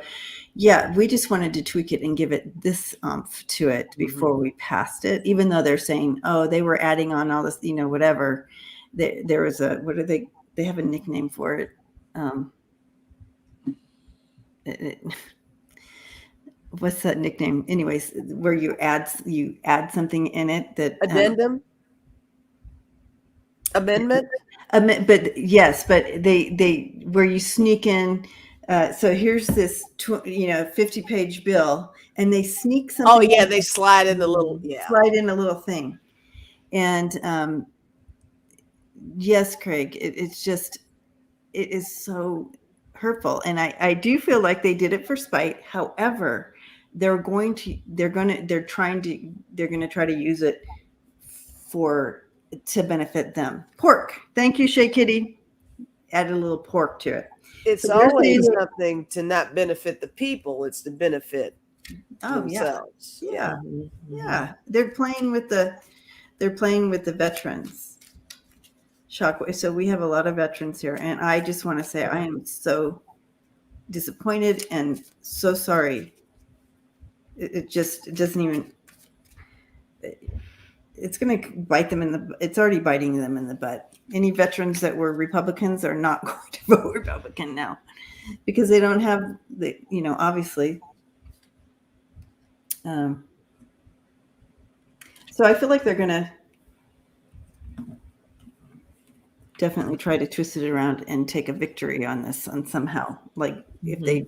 yeah, we just wanted to tweak it and give it this oomph to it before we passed it, even though they're saying, oh, they were adding on all this, whatever. There was they have a nickname for it. What's that nickname? Anyways, where you add something in it that addendum, amendment. But yes, but they where you sneak in. So here's this 50-page bill, and they sneak something. Oh yeah, they slide in the little slide in a little thing. And yes, Craig, it's just, it is so hurtful. And I do feel like they did it for spite. However, they're going to try to use it to benefit them. Pork. Thank you, Shay Kitty. Add a little pork to it. It's So they're always saying- something to not benefit the people. It's to benefit Oh yeah, themselves. yeah, Mm-hmm. yeah. They're playing with the veterans. Shockwave. So we have a lot of veterans here, and I just want to say I am so disappointed and so sorry. It doesn't even. It's going to bite them it's already biting them in the butt. Any veterans that were Republicans are not going to vote Republican now because they don't have obviously. So I feel like they're going to definitely try to twist it around and take a victory on this and somehow. Like if they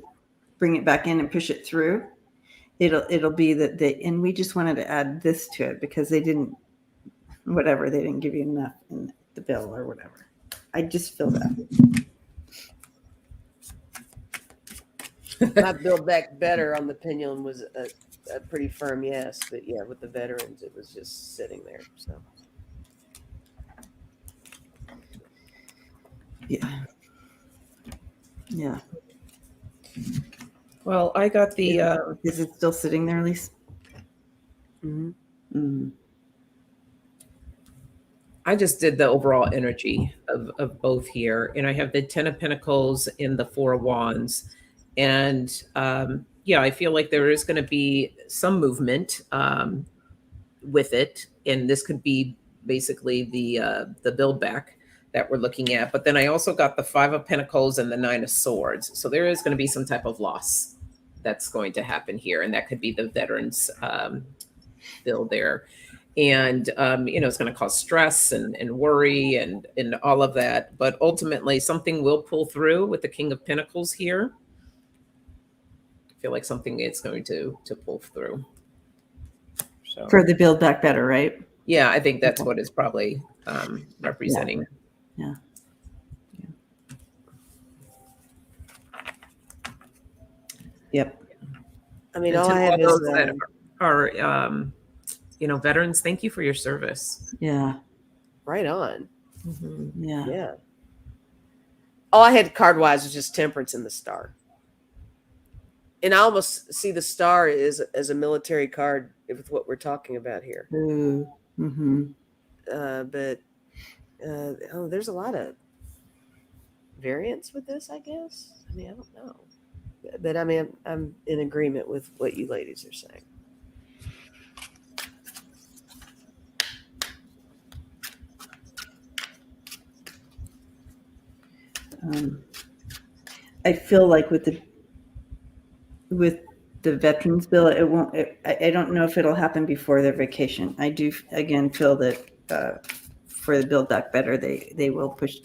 bring it back in and push it through, it'll be that and we just wanted to add this to it because they didn't give you enough in the bill or whatever. I just feel that. My Build Back Better on the pendulum was a pretty firm yes, but yeah, with the veterans, it was just sitting there. So Yeah. Well, I got the. Is it still sitting there, Lisa? mm-hmm. Mm-hmm. I just did the overall energy of both here. And I have the 10 of Pentacles and the 4 of Wands. And I feel like there is going to be some movement with it. And this could be basically the build back that we're looking at. But then I also got the 5 of Pentacles and the 9 of Swords. So there is going to be some type of loss that's going to happen here. And that could be the veterans bill there. And, it's going to cause stress and worry and all of that. But ultimately, something will pull through with the King of Pentacles here. I feel like something is going to pull through. So, For the Build Back Better, right? Yeah, I think that's what it's probably representing. Yeah. Yep. I mean, And all to I have those is that are veterans, thank you for your service. Yeah. right on. Yeah. Yeah. All I had card wise was just Temperance and the Star. And I almost see the Star as a military card with what we're talking about here. Mm-hmm. But there's a lot of variance with this, I guess. I mean, I don't know. But I mean, I'm in agreement with what you ladies are saying. I feel like with the veterans bill, it won't. I don't know if it'll happen before their vacation. I do again feel that for the Build Back Better, they will push.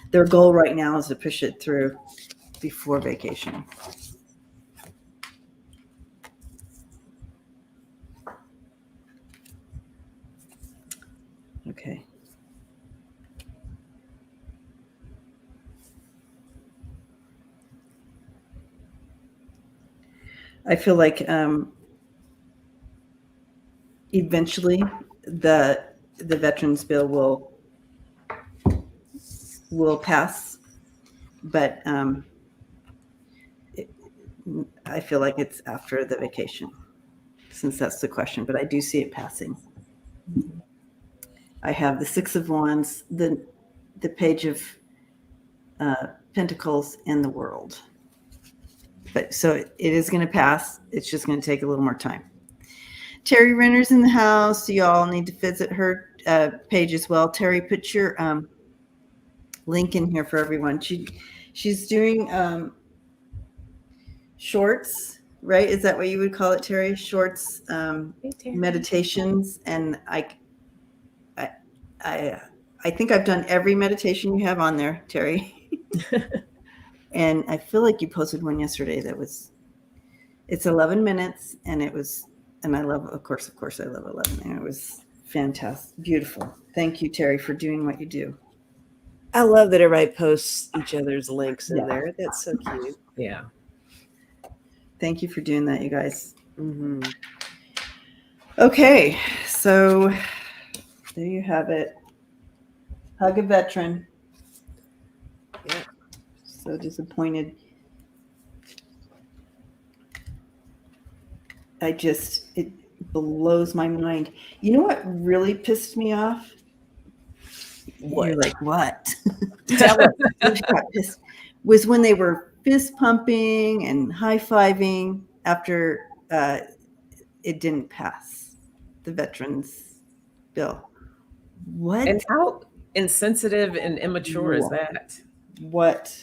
Their goal right now is to push it through before vacation. Okay. I feel like eventually the veterans bill will pass, but I feel like it's after the vacation, since that's the question. But I do see it passing. I have the 6 of Wands, the Page of Pentacles, and the World. But so it is going to pass. It's just going to take a little more time. Terry Renner's in the house. You all need to visit her page as well. Terry, put your link in here for everyone. She's doing shorts, right? Is that what you would call it, Terry? Shorts, meditations, and I think I've done every meditation you have on there, Terry. And I feel like you posted one yesterday it's 11 minutes, and I love, of course, I love 11. And fantastic. Beautiful. Thank you, Terry, for doing what you do. I love that everybody posts each other's links in Yeah. there. That's so cute. Yeah. Thank you for doing that, you guys. Mm-hmm. Okay, so there you have it. Hug a veteran. Yeah. So disappointed. It blows my mind. You know what really pissed me off? What? You're like, what? Tell us. Which got pissed was when they were fist pumping and high fiving after it didn't pass the veterans bill. What? And how insensitive and immature is that? What?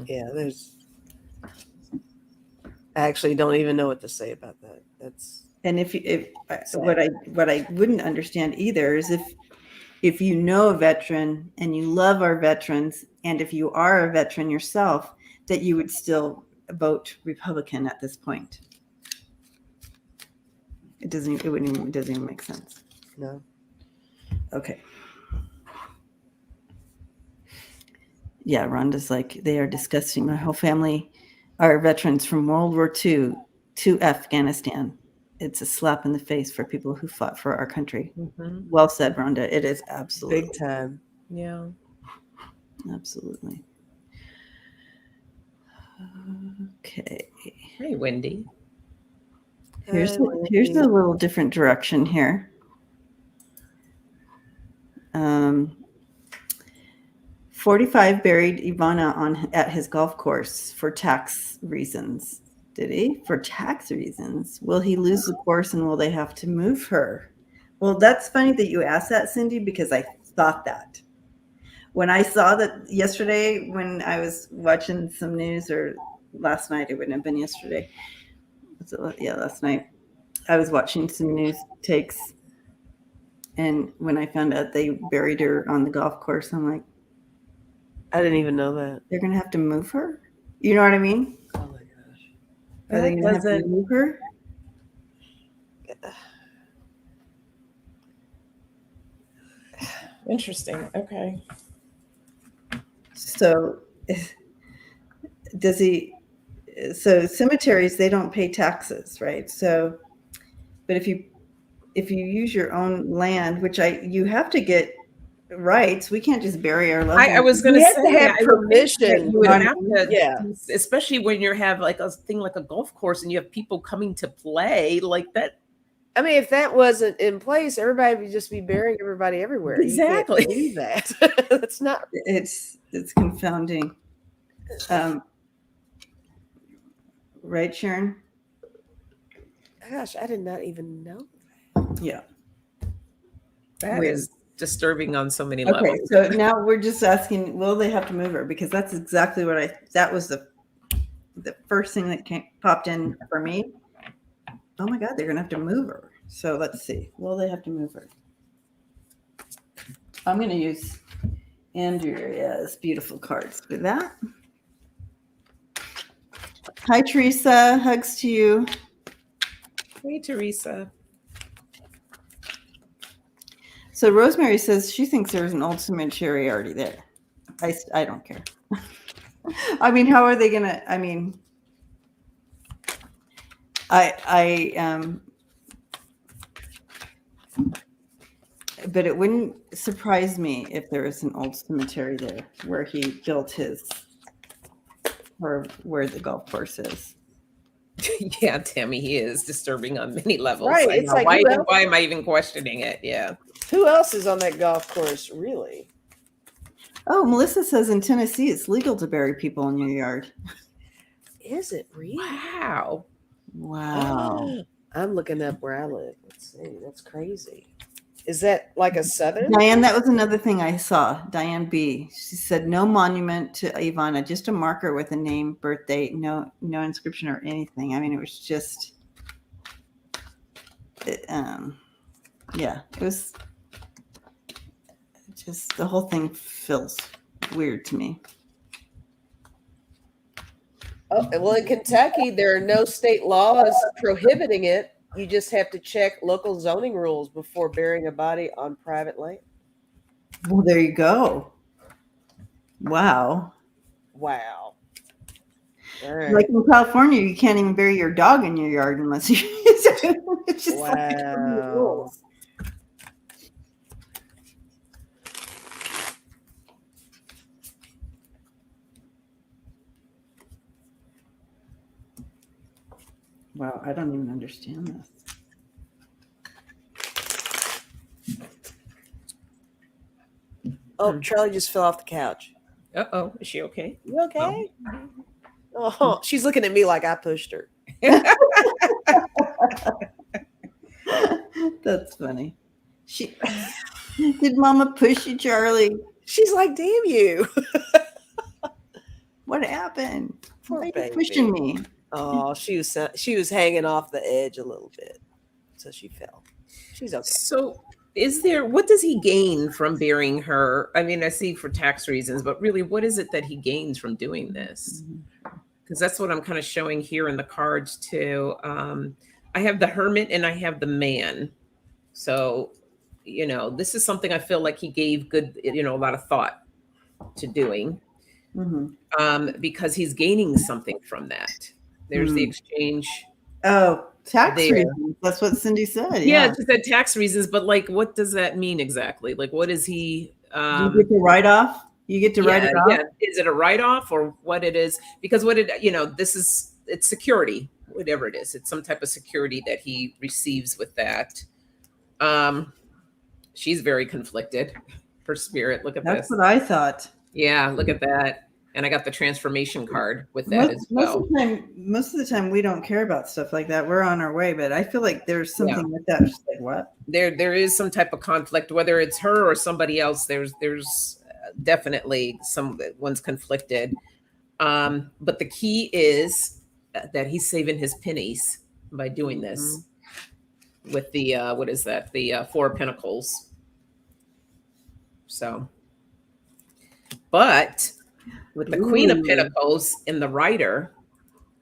Yeah, I actually don't even know what to say about that. And what I wouldn't understand either is if you know a veteran and you love our veterans, and if you are a veteran yourself, that you would still vote Republican at this point. It doesn't even make sense. No. Okay. Yeah, Rhonda's like, they are disgusting. My whole family are veterans from World War II to Afghanistan. It's a slap in the face for people who fought for our country. Mm-hmm. Well said, Rhonda. It is absolutely. Big time. Yeah. Absolutely. Okay. Hey, Wendy. Here's a little different direction here. 45 buried Ivana at his golf course for tax reasons. Did he? For tax reasons. Will he lose the course and will they have to move her? Well, that's funny that you asked that, Cindy, because I thought that. When I saw that yesterday, when I was watching some news, or last night, it wouldn't have been yesterday. Yeah, last night. I was watching some news takes. And when I found out they buried her on the golf course, I'm like, I didn't even know that. they're going to have to move her? You know what I mean? Oh my gosh. Are they going to have to move her? Interesting. Okay. So so cemeteries, they don't pay taxes, right? So, but if you use your own land, which you have to get rights, we can't just bury our loved ones. I was going to say, to have permission. You would have to, yeah. Especially when you have like a thing like a golf course and you have people coming to play like that. I mean, if that wasn't in place, everybody would just be burying everybody everywhere. Exactly. You can't believe that. That's not. It's confounding. Right, Sharon? Gosh, I did not even know that. Yeah. That is disturbing on so many levels. Okay, so now we're just asking, will they have to move her? Because that's exactly what that was the first thing that popped in for me. Oh my God, they're going to have to move her. So let's see. Will they have to move her? I'm going to use Andrea's beautiful cards for that. Hi, Teresa. Hugs to you. Hey, Teresa. So Rosemary says she thinks there's an old cemetery already there. I don't care. I mean, how are they going to, I mean, but it wouldn't surprise me if there was an old cemetery there where he built or where the golf course is. Yeah, Tammy, he is disturbing on many levels. Right. It's like, why am I even questioning it? Yeah. Who else is on that golf course, really? Oh, Melissa says in Tennessee it's legal to bury people in your yard. Is it really? Wow. Wow. I'm looking up where I live. Let's see. That's crazy. Is that like a southern? Diane, that was another thing I saw. Diane B. She said no monument to Ivana, just a marker with a name, birth date, no inscription or anything. I mean, it was just, it was just, the whole thing feels weird to me. Oh, well, in Kentucky, there are no state laws prohibiting it. You just have to check local zoning rules before burying a body on private land. Well, there you go. Wow. Wow. All right. Like in California, you can't even bury your dog in your yard unless you. It's just like the Wow. rules. Wow, I don't even understand this. Oh, Charlie just fell off the couch. Uh-oh, is she okay? You okay? Oh, she's looking at me like I pushed her. That's funny. Did Mama push you, Charlie? She's like, damn you. What happened? Poor Why are you baby. pushing me? Oh, she was hanging off the edge a little bit, so she fell. She's okay. So what does he gain from burying her? I mean, I see for tax reasons, but really, what is it that he gains from doing this? Because that's what I'm kind of showing here in the cards too. I have the Hermit and I have the Man. So, this is something I feel like he gave good, a lot of thought to doing. Because he's gaining something from that. There's the exchange. Oh, tax there. reasons. That's what Cindy said. Yeah, she said tax reasons, but like, what does that mean exactly? Like, what is he? You get to write off. You get to write it off. Yeah, is it a write off or what it is? Because it's security, whatever it is. It's some type of security that he receives with that. She's very conflicted. Her spirit. Look at this. That's what I thought. Yeah, look at that. And I got the transformation card with that as well. Most of the time, we don't care about stuff like that. We're on our way, but I feel like there's something with that. Just like what? There is some type of conflict, whether it's her or somebody else. There's definitely someone's conflicted. But the key is that he's saving his pennies by doing this with the what is that? The Four of Pentacles. So, but with the Queen of Pentacles in the Rider,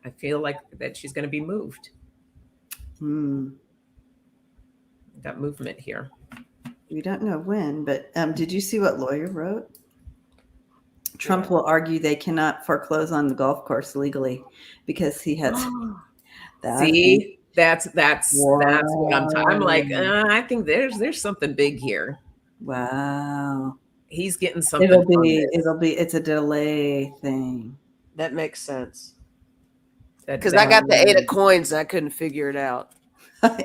I feel like that she's going to be moved. That movement here. We don't know when, but did you see what lawyer wrote? Trump will argue they cannot foreclose on the golf course legally because he has. See, that's what I'm talking. I'm like, I think there's something big here. Wow. He's getting something. It's a delay thing. That makes sense. Because I got the 8 of coins and I couldn't figure it out. So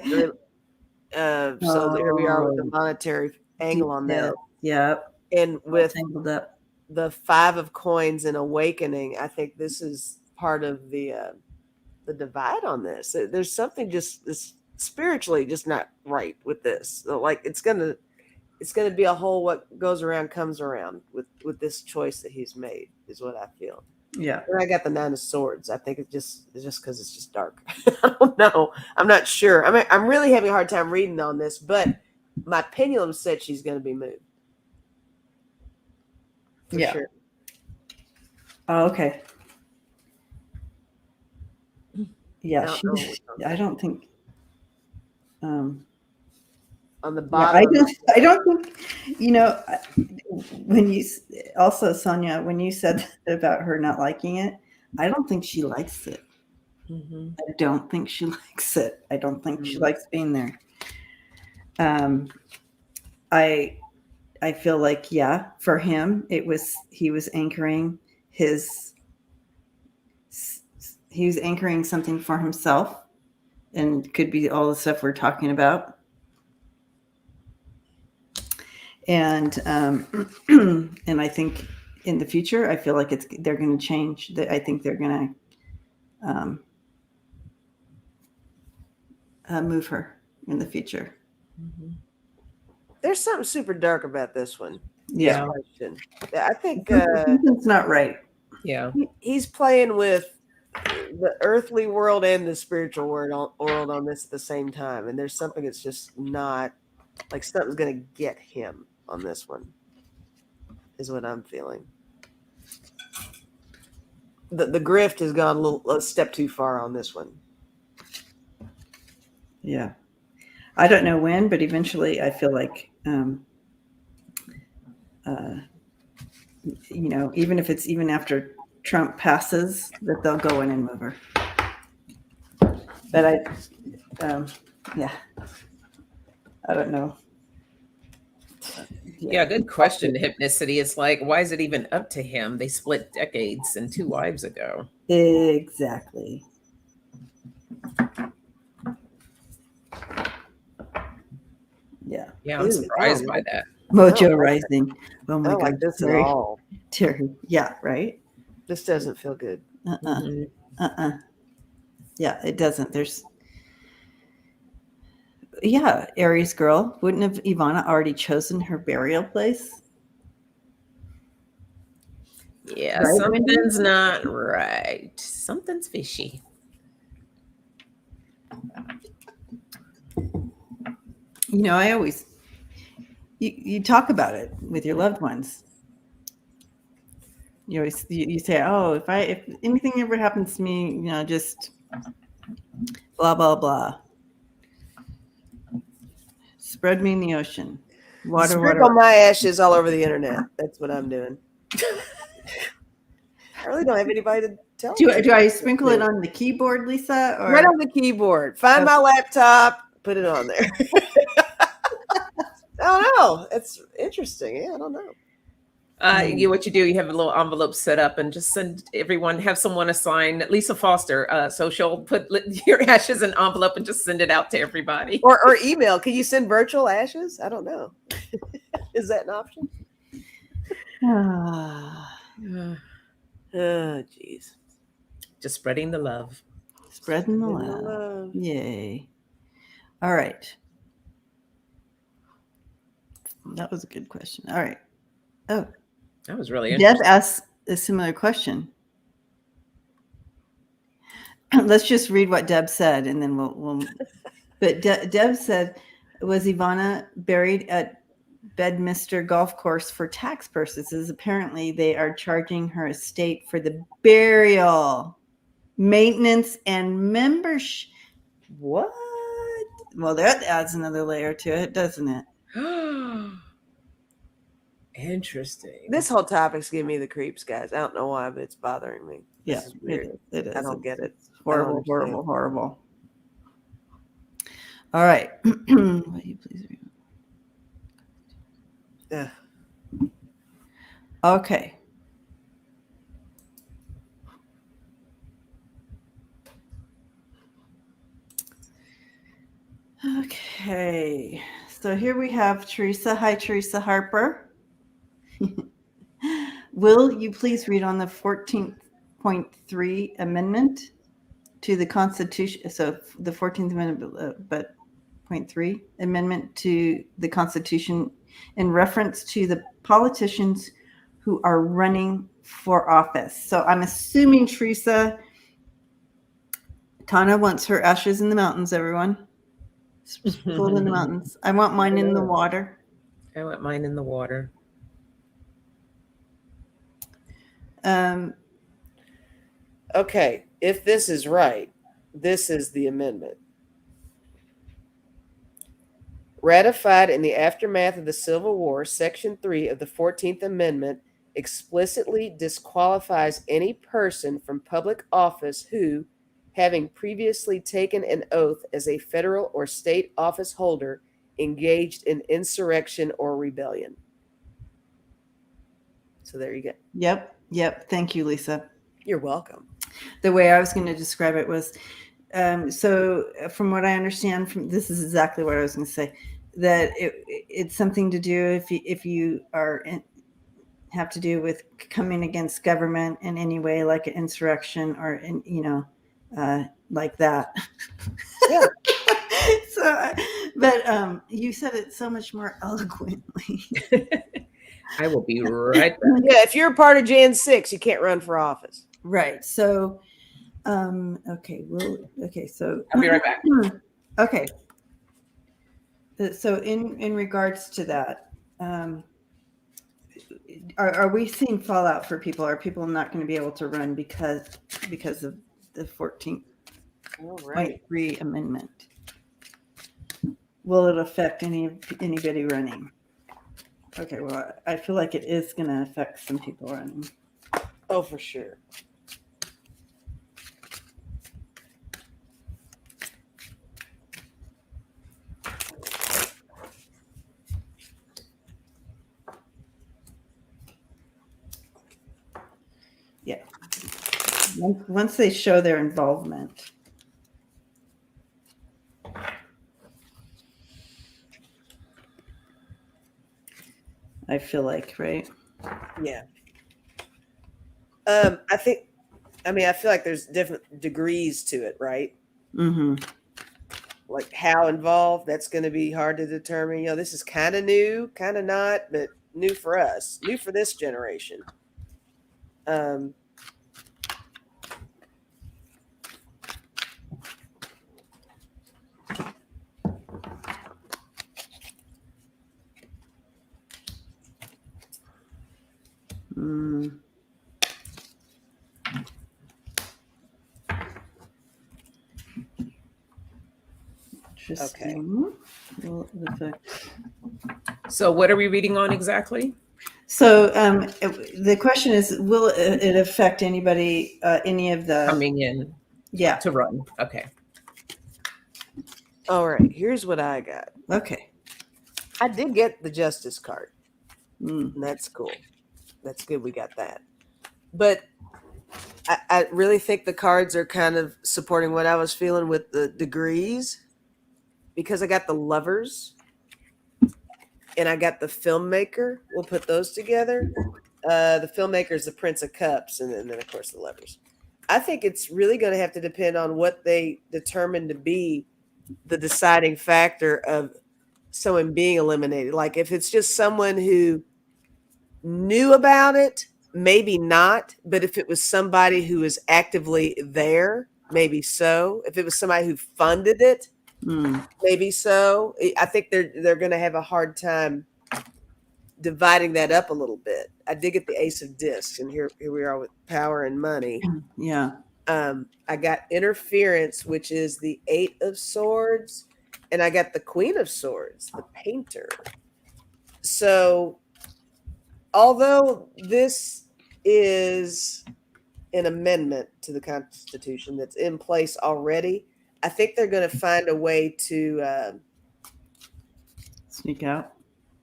here we are with the monetary angle on that. Yep. And with tangled up. The 5 of coins and awakening, I think this is part of the divide on this. There's something just spiritually just not right with this. So like it's gonna be a whole what goes around comes around with this choice that he's made is what I feel. Yeah. And I got the 9 of swords. I think it's just because it's just dark. I don't know. I'm not sure. I mean, I'm really having a hard time reading on this, but my pendulum said she's going to be moved. For sure. Oh, okay. Yeah, I don't think. On the bottom. I don't think. When you also Sonja, when you said about her not liking it, I don't think she likes it. I don't think she likes it. I don't think she likes being there. I feel like, for him, he was anchoring something for himself, and it could be all the stuff we're talking about. And and I think in the future, I feel like they're going to change. I think they're going to move her in the future. There's something super dark about this one. Yeah. I think something's not right. Yeah. He's playing with the earthly world and the spiritual world on this at the same time. And there's something that's just not like something's going to get him on this one is what I'm feeling. The grift has gone a step too far on this one. Yeah. I don't know when, but eventually I feel like, even if it's even after Trump passes, that they'll go in and move her. But yeah, I don't know. Yeah, good question. Hypnicity is like, why is it even up to him? They split decades and 2 wives ago. Exactly. Yeah. Yeah, I'm surprised by that. Mojo Rising. Oh my I God. like this at Terry. all. Terry. Yeah, right? This doesn't feel good. Yeah, it doesn't. Aries girl. Wouldn't have Ivana already chosen her burial place? Yeah, Right, something's not right. Something's fishy. I always, you talk about it with your loved ones. You always, you say, oh, if anything ever happens to me, just blah, blah, blah. Spread me in the ocean. Water. Sprinkle my ashes all over the internet. That's what I'm doing. I really don't have anybody to tell. Do I sprinkle it on the keyboard, Lisa? Or right on the keyboard? Find my laptop, put it on there. I don't know. It's interesting. Yeah, I don't know. What you do, you have a little envelope set up and just have someone assign Lisa Foster. So she'll put your ashes in an envelope and just send it out to everybody. Or email. Can you send virtual ashes? I don't know. Is that an option? Oh, geez. Just spreading the love. Spreading the love. Yay. All right. That was a good question. All right. Oh. That was really interesting. Deb asked a similar question. Let's just read what Deb said, and then we'll. But Deb said, was Ivana buried at Bedminster Golf Course for tax purposes? Apparently, they are charging her estate for the burial, maintenance, and membership. What? Well, that adds another layer to it, doesn't it? Interesting. This whole topic's giving me the creeps, guys. I don't know why, but it's bothering me. This is weird. It is. I don't get it. Horrible, horrible. All right. Will you please read? Yeah. Okay. Okay. So here we have Teresa. Hi, Teresa Harper. Will you please read on the 14.3 amendment to the Constitution? So the 14th Amendment, but 0.3 amendment to the Constitution in reference to the politicians who are running for office. So I'm assuming, Teresa, Tana wants her ashes in the mountains, everyone. Sprinkled in the mountains. I want mine in the water. I want mine in the water. Okay, if this is right, this is the amendment. Ratified in the aftermath of the Civil War, Section 3 of the 14th Amendment explicitly disqualifies any person from public office who, having previously taken an oath as a federal or state office holder, engaged in insurrection or rebellion. So there you go. Yep. Thank you, Lisa. You're welcome. The way I was going to describe it was, so from what I understand, this is exactly what I was going to say, that it's something to do if you are have to do with coming against government in any way, like an insurrection or like that. Yeah. So, but you said it so much more eloquently. I will be right back. Yeah, if you're a part of Jan 6, you can't run for office. Right. So, okay. So I'll be right back. Okay. So in regards to that, are we seeing fallout for people? Are people not going to be able to run because of the 14.3 amendment? will it affect anybody running? Okay, well, I feel like it is going to affect some people running. Oh, for sure. Yeah. Once they show their involvement. I feel like, right? Yeah. I feel like there's different degrees to it, right? Mm-hmm. Like how involved, that's going to be hard to determine. This is kind of new, kind of not, but new for us, new for this generation. Mm. Interesting. Will it affect? So what are we reading on exactly? So the question is, will it affect anybody, any of the Coming in to run. Okay. All right, here's what I got. Okay. I did get the Justice card. Mm. And that's cool. That's good we got that. But I really think the cards are kind of supporting what I was feeling with the degrees, because I got the Lovers and I got the Filmmaker. We'll put those together. The Filmmaker is the Prince of Cups, and then of course the Lovers. I think it's really going to have to depend on what they determine to be the deciding factor of someone being eliminated. Like if it's just someone who knew about it, maybe not. But if it was somebody who was actively there, maybe so. If it was somebody who funded it, maybe so. I think they're going to have a hard time dividing that up a little bit. I did get the Ace of Discs, and here we are with power and money. Yeah. I got Interference, which is the 8 of Swords, and I got the Queen of Swords, the Painter. So although this is an amendment to the Constitution that's in place already, I think they're going to find a way to Sneak out.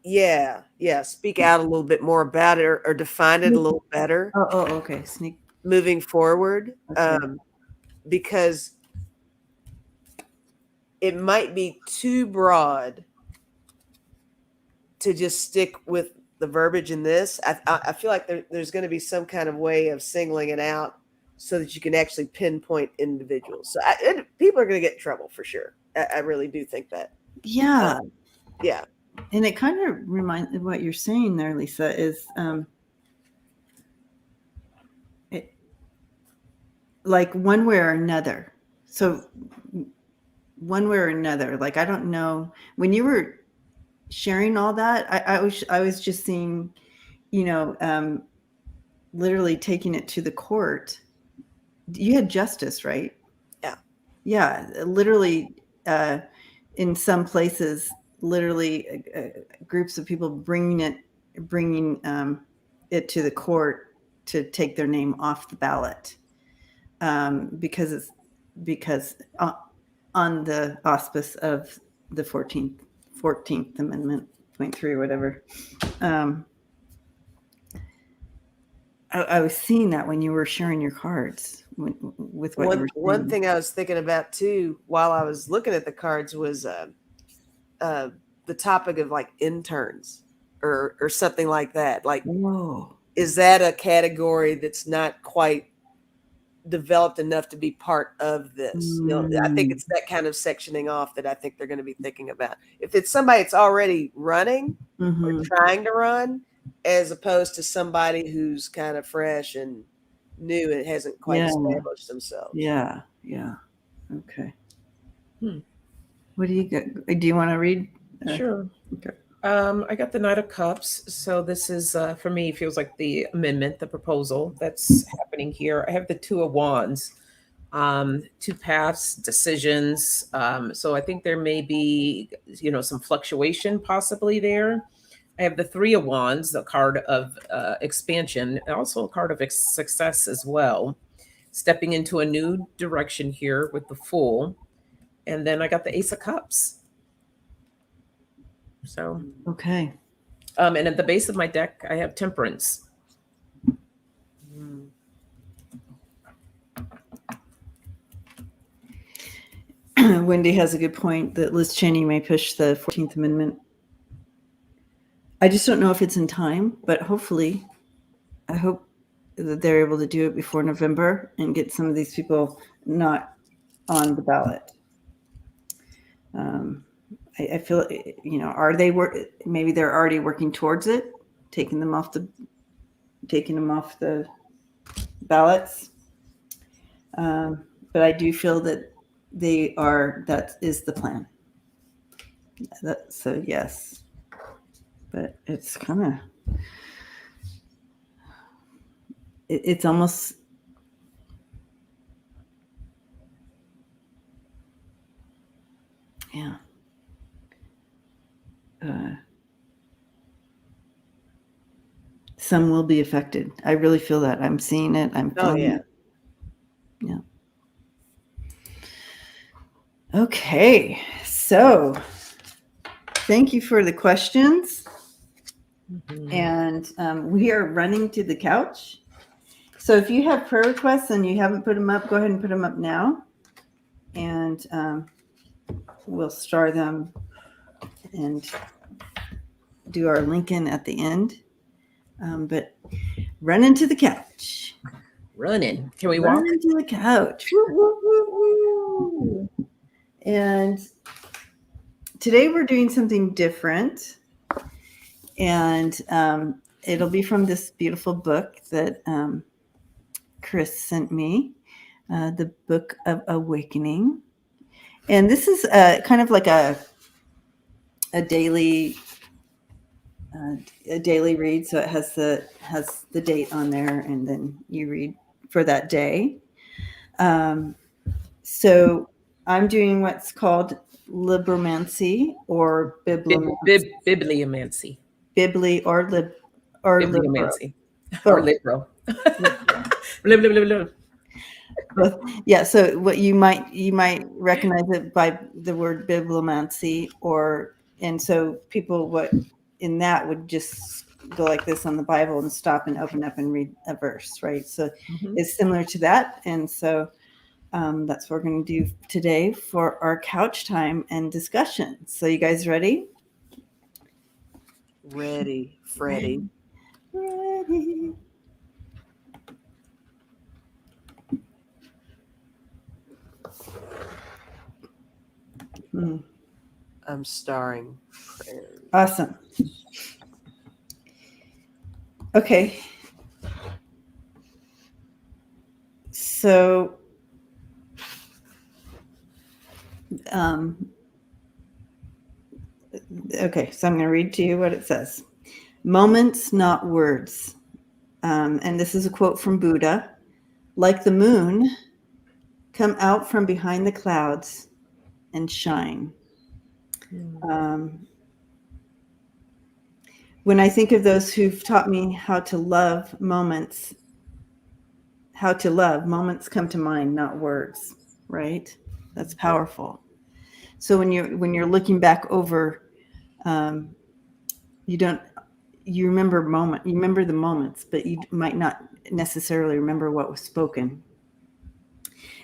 Yeah, speak out a little bit more about it, or define it a little better. Oh, okay. Sneak. Moving forward, Okay. because it might be too broad to just stick with the verbiage in this. I feel like there's going to be some kind of way of singling it out so that you can actually pinpoint individuals. So people are going to get in trouble for sure. I really do think that. Yeah. Yeah. And it kind of reminds what you're saying there, Lisa, is like one way or another. So one way or another, like, I don't know, when you were sharing all that, I was just seeing, literally taking it to the court. You had justice, right? Yeah. Yeah. Literally, in some places, literally groups of people bringing it to the court to take their name off the ballot, because on the auspice of the 14th Amendment, .3 or whatever. I was seeing that when you were sharing your cards with what you were saying. One thing I was thinking about too while I was looking at the cards was the topic of like interns or something like that. Like, whoa, is that a category that's not quite developed enough to be part of this? I think it's that kind of sectioning off that I think they're going to be thinking about. If it's somebody that's already running or trying to run, as opposed to somebody who's kind of fresh and new and hasn't quite established themselves. Yeah. Okay. What do you get? Do you want to read? Sure. Okay. I got the Knight of Cups. So this is, for me, feels like the amendment, the proposal that's happening here. I have the Two of Wands. two paths, decisions. So I think there may be, some fluctuation possibly there. I have the Three of Wands, the card of expansion, and also a card of success as well. Stepping into a new direction here with the Fool. And then I got the Ace of Cups. So, Okay. and at the base of my deck, I have Temperance. Wendy has a good point that Liz Cheney may push the 14th Amendment. I just don't know if it's in time, but hopefully, I hope that they're able to do it before November and get some of these people not on the ballot. I feel, are they maybe they're already working towards it, taking them off the ballots. But I do feel that that is the plan. So yes, but it's kind of, it's almost, yeah. Some will be affected. I really feel that. I'm seeing it. I'm feeling it. Yeah. Okay. So thank you for the questions. Mm-hmm. And we are running to the couch. So if you have prayer requests and you haven't put them up, go ahead and put them up now. And we'll star them and do our Lincoln at the end. But run into the couch. Running. Can we walk? Run into the couch. Woo, woo, woo, woo. And today we're doing something different. And it'll be from this beautiful book that Chris sent me, the Book of Awakening. And this is kind of like a daily read. So it has the date on there, and then you read for that day. So I'm doing what's called libromancy or bibliomancy. Bibliomancy. Bibliomancy. Or libro. Yeah, so what you might recognize it by the word bibliomancy, and so people in that would just go like this on the Bible and stop and open up and read a verse, right? So it's similar to that, and so that's what we're going to do today for our couch time and discussion. So you guys ready? Ready, Freddie. Ready. I'm starring prayers. Awesome. Okay. So, okay, so I'm going to read to you what it says. Moments, not words. And this is a quote from Buddha. Like the moon, come out from behind the clouds and shine. When I think of those who've taught me how to love, moments come to mind, not words, right? That's powerful. So when you're looking back over, you remember the moments, but you might not necessarily remember what was spoken.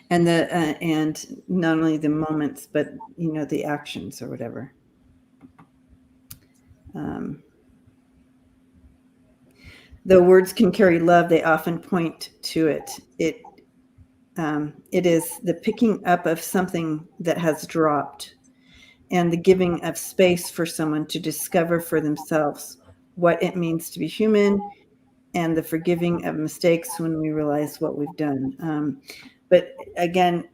And and not only the moments, but the actions or whatever. Though words can carry love, they often point to it. It is the picking up of something that has dropped, and the giving of space for someone to discover for themselves what it means to be human, and the forgiving of mistakes when we realize what we've done. But again,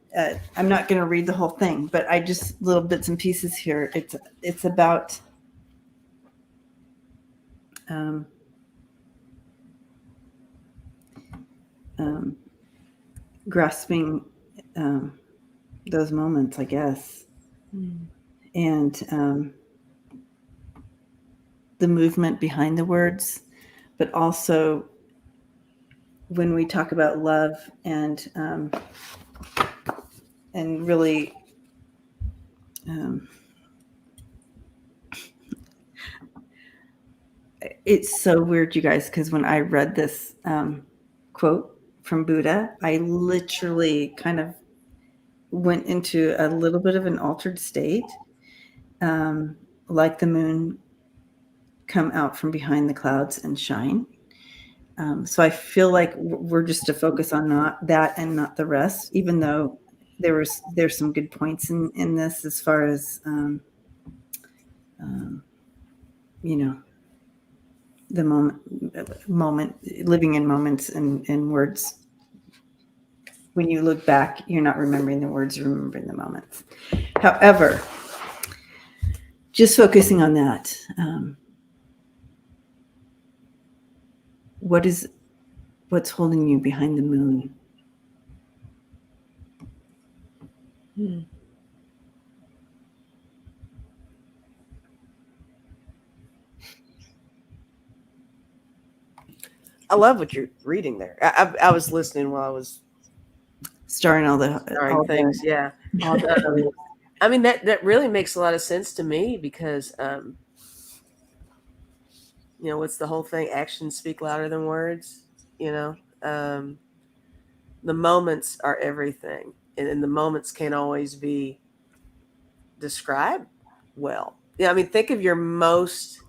I'm not going to read the whole thing, but I just little bits and pieces here. It's about grasping those moments, I guess. And the movement behind the words, but also when we talk about love and really it's so weird, you guys, because when I read this quote from Buddha, I literally kind of went into a little bit of an altered state, like the moon come out from behind the clouds and shine. So I feel like we're just to focus on not that and not the rest, even though there's some good points in this as far as you know, the moment living in moments and words. When you look back, you're not remembering the words, you're remembering the moments. However, just focusing on that, what's holding you behind the moon? I love what you're reading there. I was listening while I was Starring all things. Yeah. I mean, that really makes a lot of sense to me because, what's the whole thing? Actions speak louder than words, the moments are everything. And the moments can't always be described well. Yeah. I mean, think of your most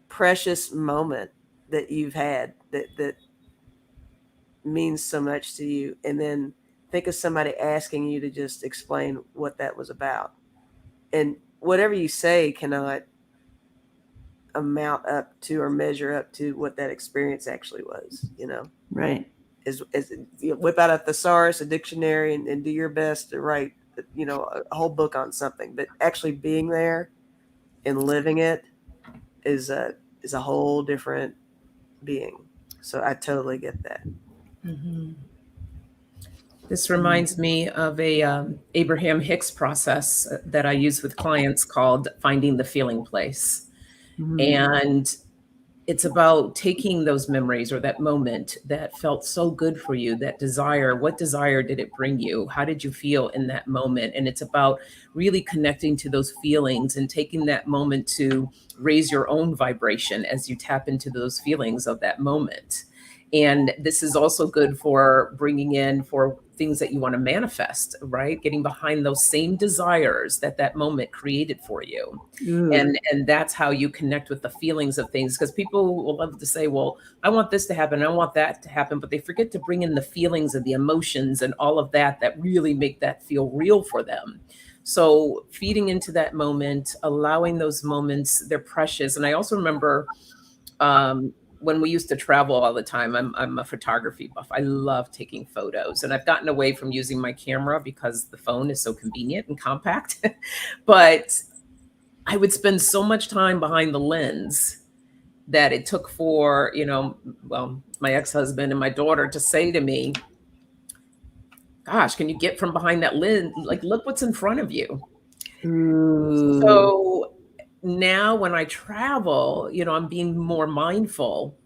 precious moment that you've had that means so much to you, and then think of somebody asking you to just explain what that was about, and whatever you say cannot amount up to or measure up to what that experience actually was. Right. Is whip out a thesaurus, a dictionary, and do your best to write a whole book on something, but actually being there and living it is a whole different being. So I totally get that. Mm-hmm. This reminds me of a Abraham Hicks process that I use with clients called finding the feeling place. Mm-hmm. And it's about taking those memories or that moment that felt so good for you, that desire. What desire did it bring you? How did you feel in that moment? And it's about really connecting to those feelings and taking that moment to raise your own vibration as you tap into those feelings of that moment. And this is also good for bringing in for things that you want to manifest, right? Getting behind those same desires that moment created for you. And that's how you connect with the feelings of things, because people will love to say, well, I want this to happen, I want that to happen, but they forget to bring in the feelings and the emotions and all of that really make that feel real for them. So feeding into that moment, allowing those moments, they're precious. And I also remember when we used to travel all the time, I'm a photography buff. I love taking photos, and I've gotten away from using my camera because the phone is so convenient and compact. But I would spend so much time behind the lens that it took for, my ex-husband and my daughter to say to me, gosh, can you get from behind that lens? Like, look what's in front of you. Ooh. So now when I travel, I'm being more mindful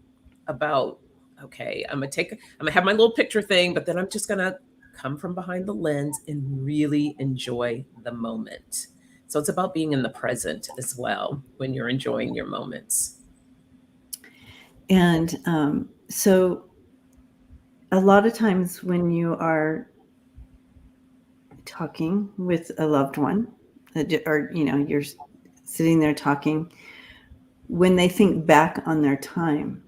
about, okay, I'm gonna have my little picture thing, but then I'm just gonna come from behind the lens and really enjoy the moment. So it's about being in the present as well when you're enjoying your moments. And so a lot of times when you are talking with a loved one, or you're sitting there talking, when they think back on their time,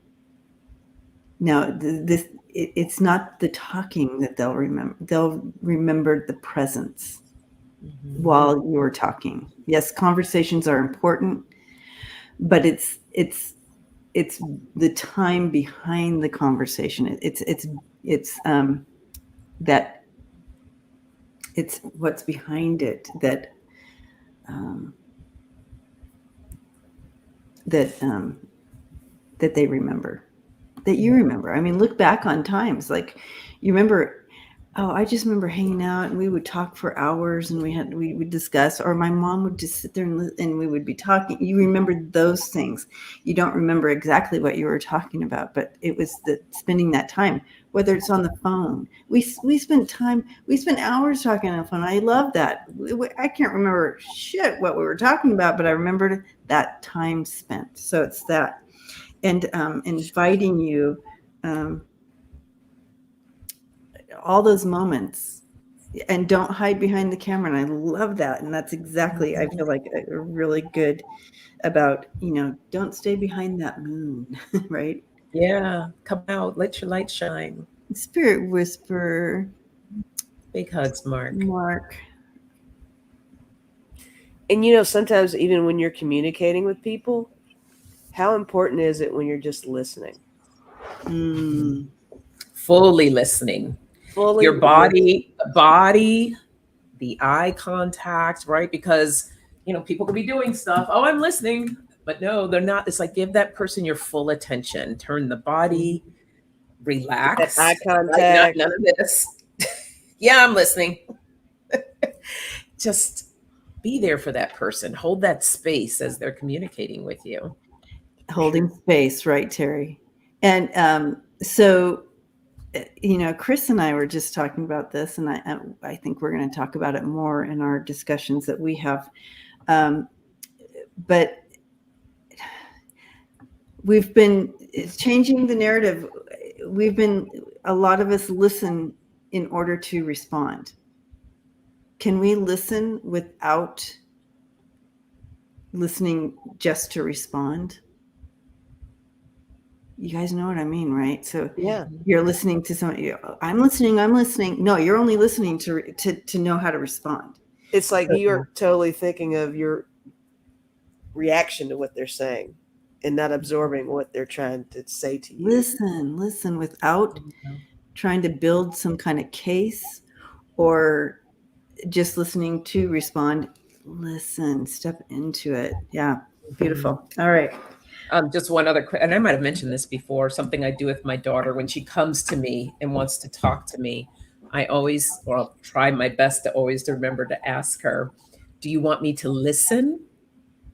now it's not the talking that they'll remember. They'll remember the presence while you're talking. Yes, conversations are important, but it's the time behind the conversation. It's what's behind it that they remember, that you remember. I mean, look back on times, like you remember Oh, I just remember hanging out, and we would talk for hours, and we would discuss, or my mom would just sit there and we would be talking. You remember those things. You don't remember exactly what you were talking about, but it was spending that time, whether it's on the phone. We spent hours talking on the phone. I love that. I can't remember shit what we were talking about, but I remembered that time spent. So it's that, and inviting you. All those moments, and don't hide behind the camera. And I love that. And that's exactly, I feel like really good about, don't stay behind that moon, right? Yeah, come out, let your light shine. Spirit whisper. Big hugs, Mark. Mark. And sometimes even when you're communicating with people, how important is it when you're just listening? Fully listening. Fully Your body, the eye contact, right? Because people could be doing stuff. Oh, I'm listening, but no, they're not. It's like, give that person your full attention. Turn the body, relax. Eye contact. Right? None of this. Yeah, I'm listening. Just be there for that person. Hold that space as they're communicating with you. Holding space, right, Terry? And so, Chris and I were just talking about this, and I think we're going to talk about it more in our discussions that we have. But we've been changing the narrative. A lot of us listen in order to respond. Can we listen without listening just to respond? You guys know what I mean, right? So yeah, you're listening to somebody. I'm listening. No, you're only listening to know how to respond. It's like you're totally thinking of your reaction to what they're saying and not absorbing what they're trying to say to you. Listen without trying to build some kind of case or just listening to respond. Listen, step into it. Yeah, beautiful. All right. Just one other, and I might have mentioned this before, something I do with my daughter when she comes to me and wants to talk to me. I'll try my best to always remember to ask her, do you want me to listen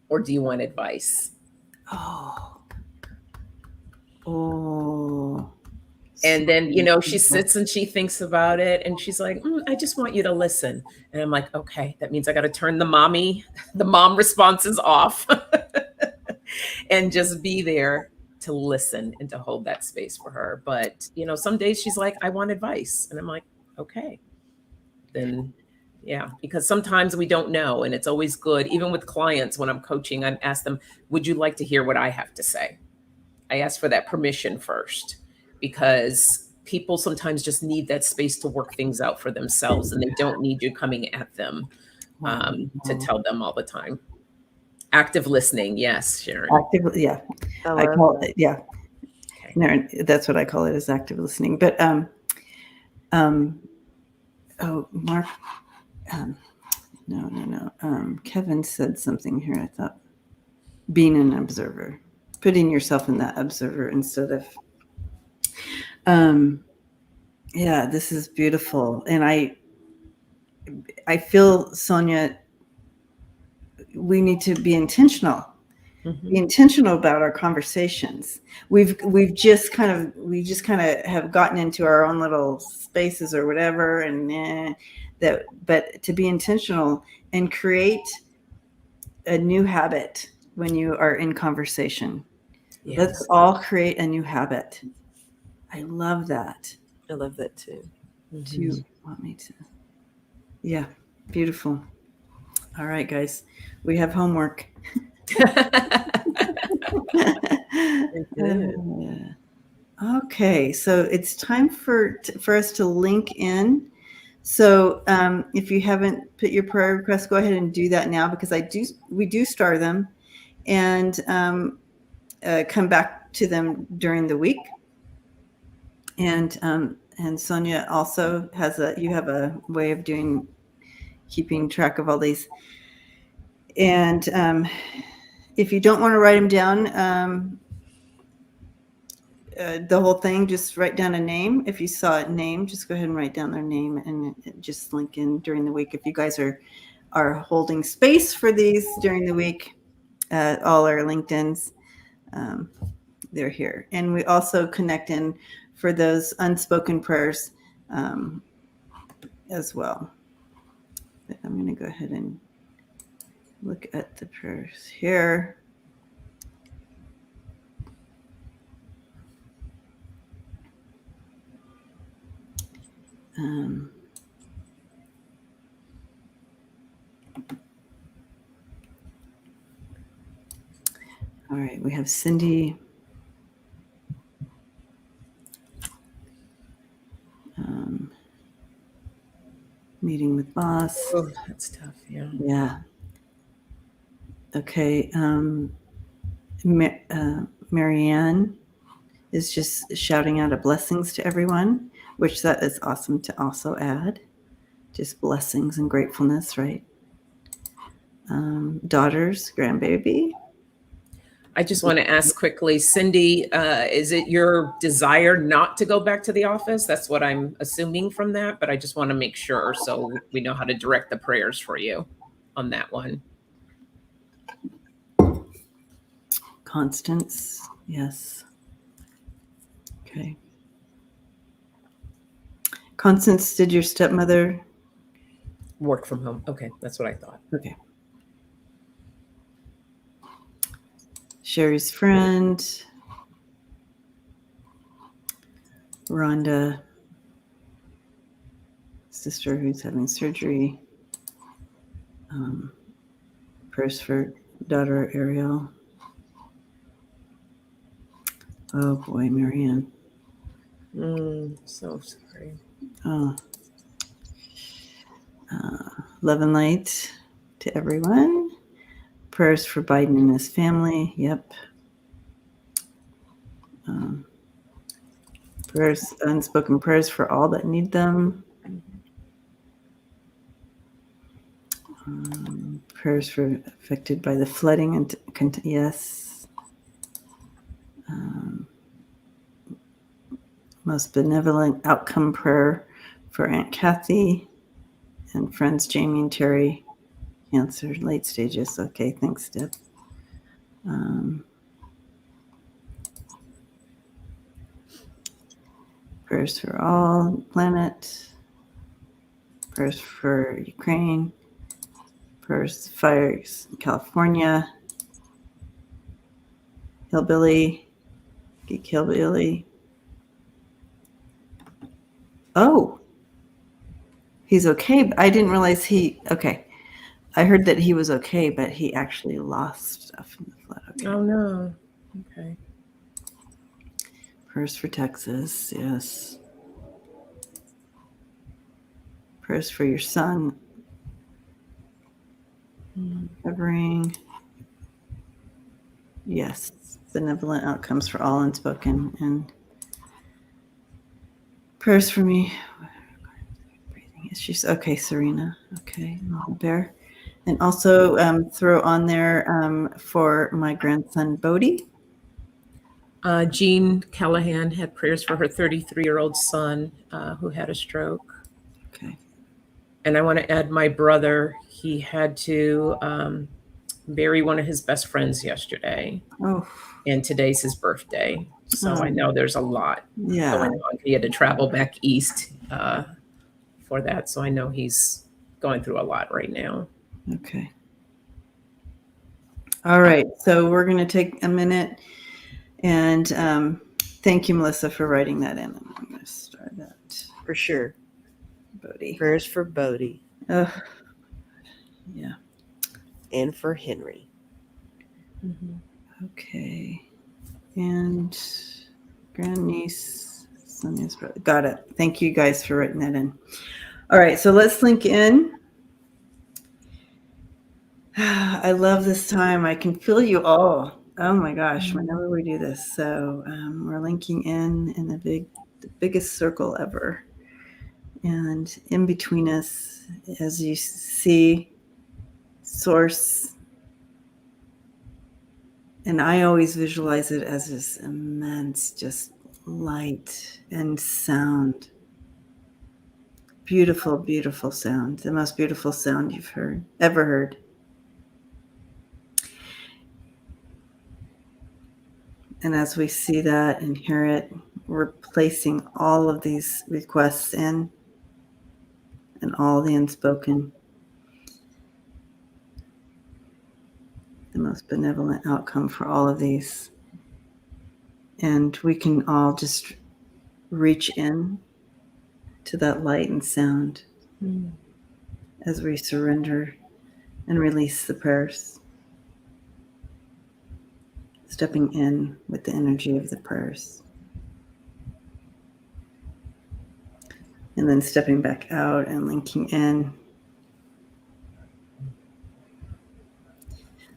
or do you want advice? Oh. And then, she sits and she thinks about it and she's like, I just want you to listen. And I'm like, okay, that means I got to turn the mom responses off and just be there to listen and to hold that space for her. But, some days she's like, I want advice. And I'm like, okay, then yeah, because sometimes we don't know. And it's always good. Even with clients, when I'm coaching, I ask them, would you like to hear what I have to say? I ask for that permission first, because people sometimes just need that space to work things out for themselves, and they don't need you coming at them to tell them all the time. Active listening. Yes, Sharon. Active, yeah. I call it, yeah. Okay. No, that's what I call it, is active listening. But Mark, no. Kevin said something here. I thought, being an observer, putting yourself in that observer instead of, yeah, this is beautiful. And I feel, Sonja, we need to be intentional. Be intentional about our conversations. We just kind of have gotten into our own little spaces or whatever, and but to be intentional and create a new habit when you are in conversation. Yes. Let's all create a new habit. I love that. I love that too. Do you want me to? Yeah, beautiful. All right, guys, we have homework. Okay, so it's time for us to link in. So if you haven't put your prayer requests, go ahead and do that now, because we do star them and come back to them during the week. And Sonja also you have a way of keeping track of all these. And if you don't want to write them down, the whole thing, just write down a name. If you saw a name, just go ahead and write down their name and just link in during the week. If you guys are holding space for these during the week, all our LinkedIn's, they're here. And we also connect in for those unspoken prayers as well. But I'm going to go ahead and look at the prayers here. All right, we have Cindy. Meeting with boss. Oh, that's tough. Yeah. Yeah. Okay. Marianne is just shouting out a blessings to everyone, which that is awesome to also add. Just blessings and gratefulness, right? Daughters, grandbaby. I just want to ask quickly, Cindy, is it your desire not to go back to the office? That's what I'm assuming from that, but I just want to make sure so we know how to direct the prayers for you on that one. Constance, yes. Okay. Constance, did your stepmother work from home? Okay, that's what I thought. Okay. Sherry's friend, Rhonda, sister who's having surgery, prayers for daughter Ariel. Oh boy, Marianne. So sorry. Oh. Love and light to everyone. Prayers for Biden and his family. Yep. Prayers, unspoken prayers for all that need them. Prayers for affected by the flooding and yes. Most benevolent outcome prayer for Aunt Kathy and friends Jamie and Terry. Cancer, late stages. Okay, thanks, Deb. Prayers for all planet. Prayers for Ukraine. Prayers fires in California. Hillbilly. Geek Hillbilly. Oh, he's okay. But I didn't realize okay. I heard that he was okay, but he actually lost stuff in the flood. Okay. Oh no. Okay. Prayers for Texas, yes. Prayers for your son. Covering. Yes. Benevolent outcomes for all unspoken. And prayers for me. Breathing issues. Okay, Serena. Okay, Bear. And also throw on there for my grandson, Bodie. Jean Callahan had prayers for her 33-year-old son who had a stroke. Okay. And I want to add my brother. He had to bury one of his best friends yesterday. Oh. And today's his birthday. So I know there's a lot going on. He had to travel back east for that. So I know he's going through a lot right now. Okay. All right. So we're going to take a minute. And thank you, Melissa, for writing that in. I'm going to start that. For sure. Bodie. Prayers for Bodie. Yeah. And for Henry. Okay. And grandniece, Sonja's brother. Got it. Thank you guys for writing that in. All right. So let's link in. I love this time. I can feel you all. Oh my gosh, whenever we do this. So we're linking in the biggest circle ever. And in between us, as you see, source. And I always visualize it as this immense, just light and sound. Beautiful, beautiful sound. The most beautiful sound you've ever heard. And as we see that and hear it, we're placing all of these requests in and all the unspoken. The most benevolent outcome for all of these. And we can all just reach in to that light and sound as we surrender and release the prayers. Stepping in with the energy of the prayers. And then stepping back out and linking in.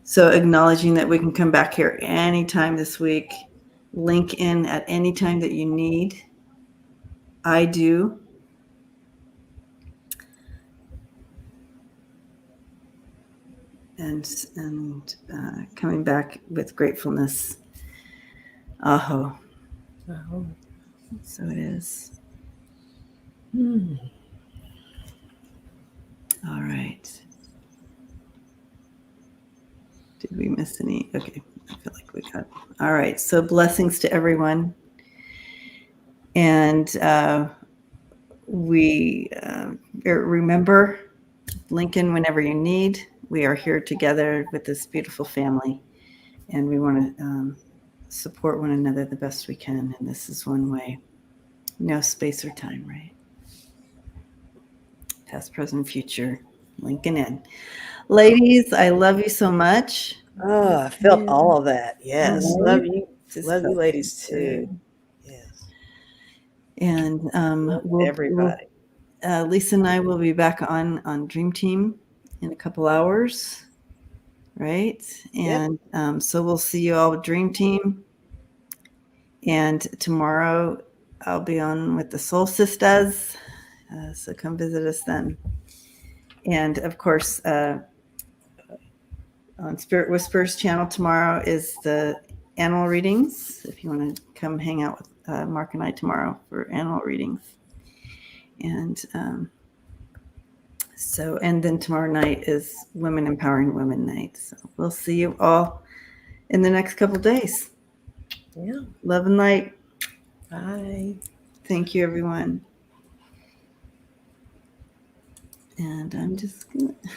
So acknowledging that we can come back here anytime this week. Link in at any time that you need. I do. And coming back with gratefulness. Aho. Oh. So it is. All right. Did we miss any? Okay. I feel like we got. All right. So blessings to everyone. And we remember, Lincoln, whenever you need. We are here together with this beautiful family, and we want to support one another the best we can. And this is one way. No space or time, right? Past, present, future. Lincoln in. Ladies, I love you so much. Oh, I felt all of that. Yes. Right? Love you. Just Love you felt ladies good. too. Yes. And Everybody. Lisa and I will be back on Dream Team in a couple hours, right? And so we'll see you all with Dream Team. And tomorrow I'll be on with the Soul Sisters. So come visit us then. And of course, on Spirit Whispers channel tomorrow is the animal readings. If you want to come hang out with Mark and I tomorrow for animal readings. And and then tomorrow night is Women Empowering Women Night. So we'll see you all in the next couple of days. Yeah. Love and light. Bye. Thank you, everyone. And I'm just going to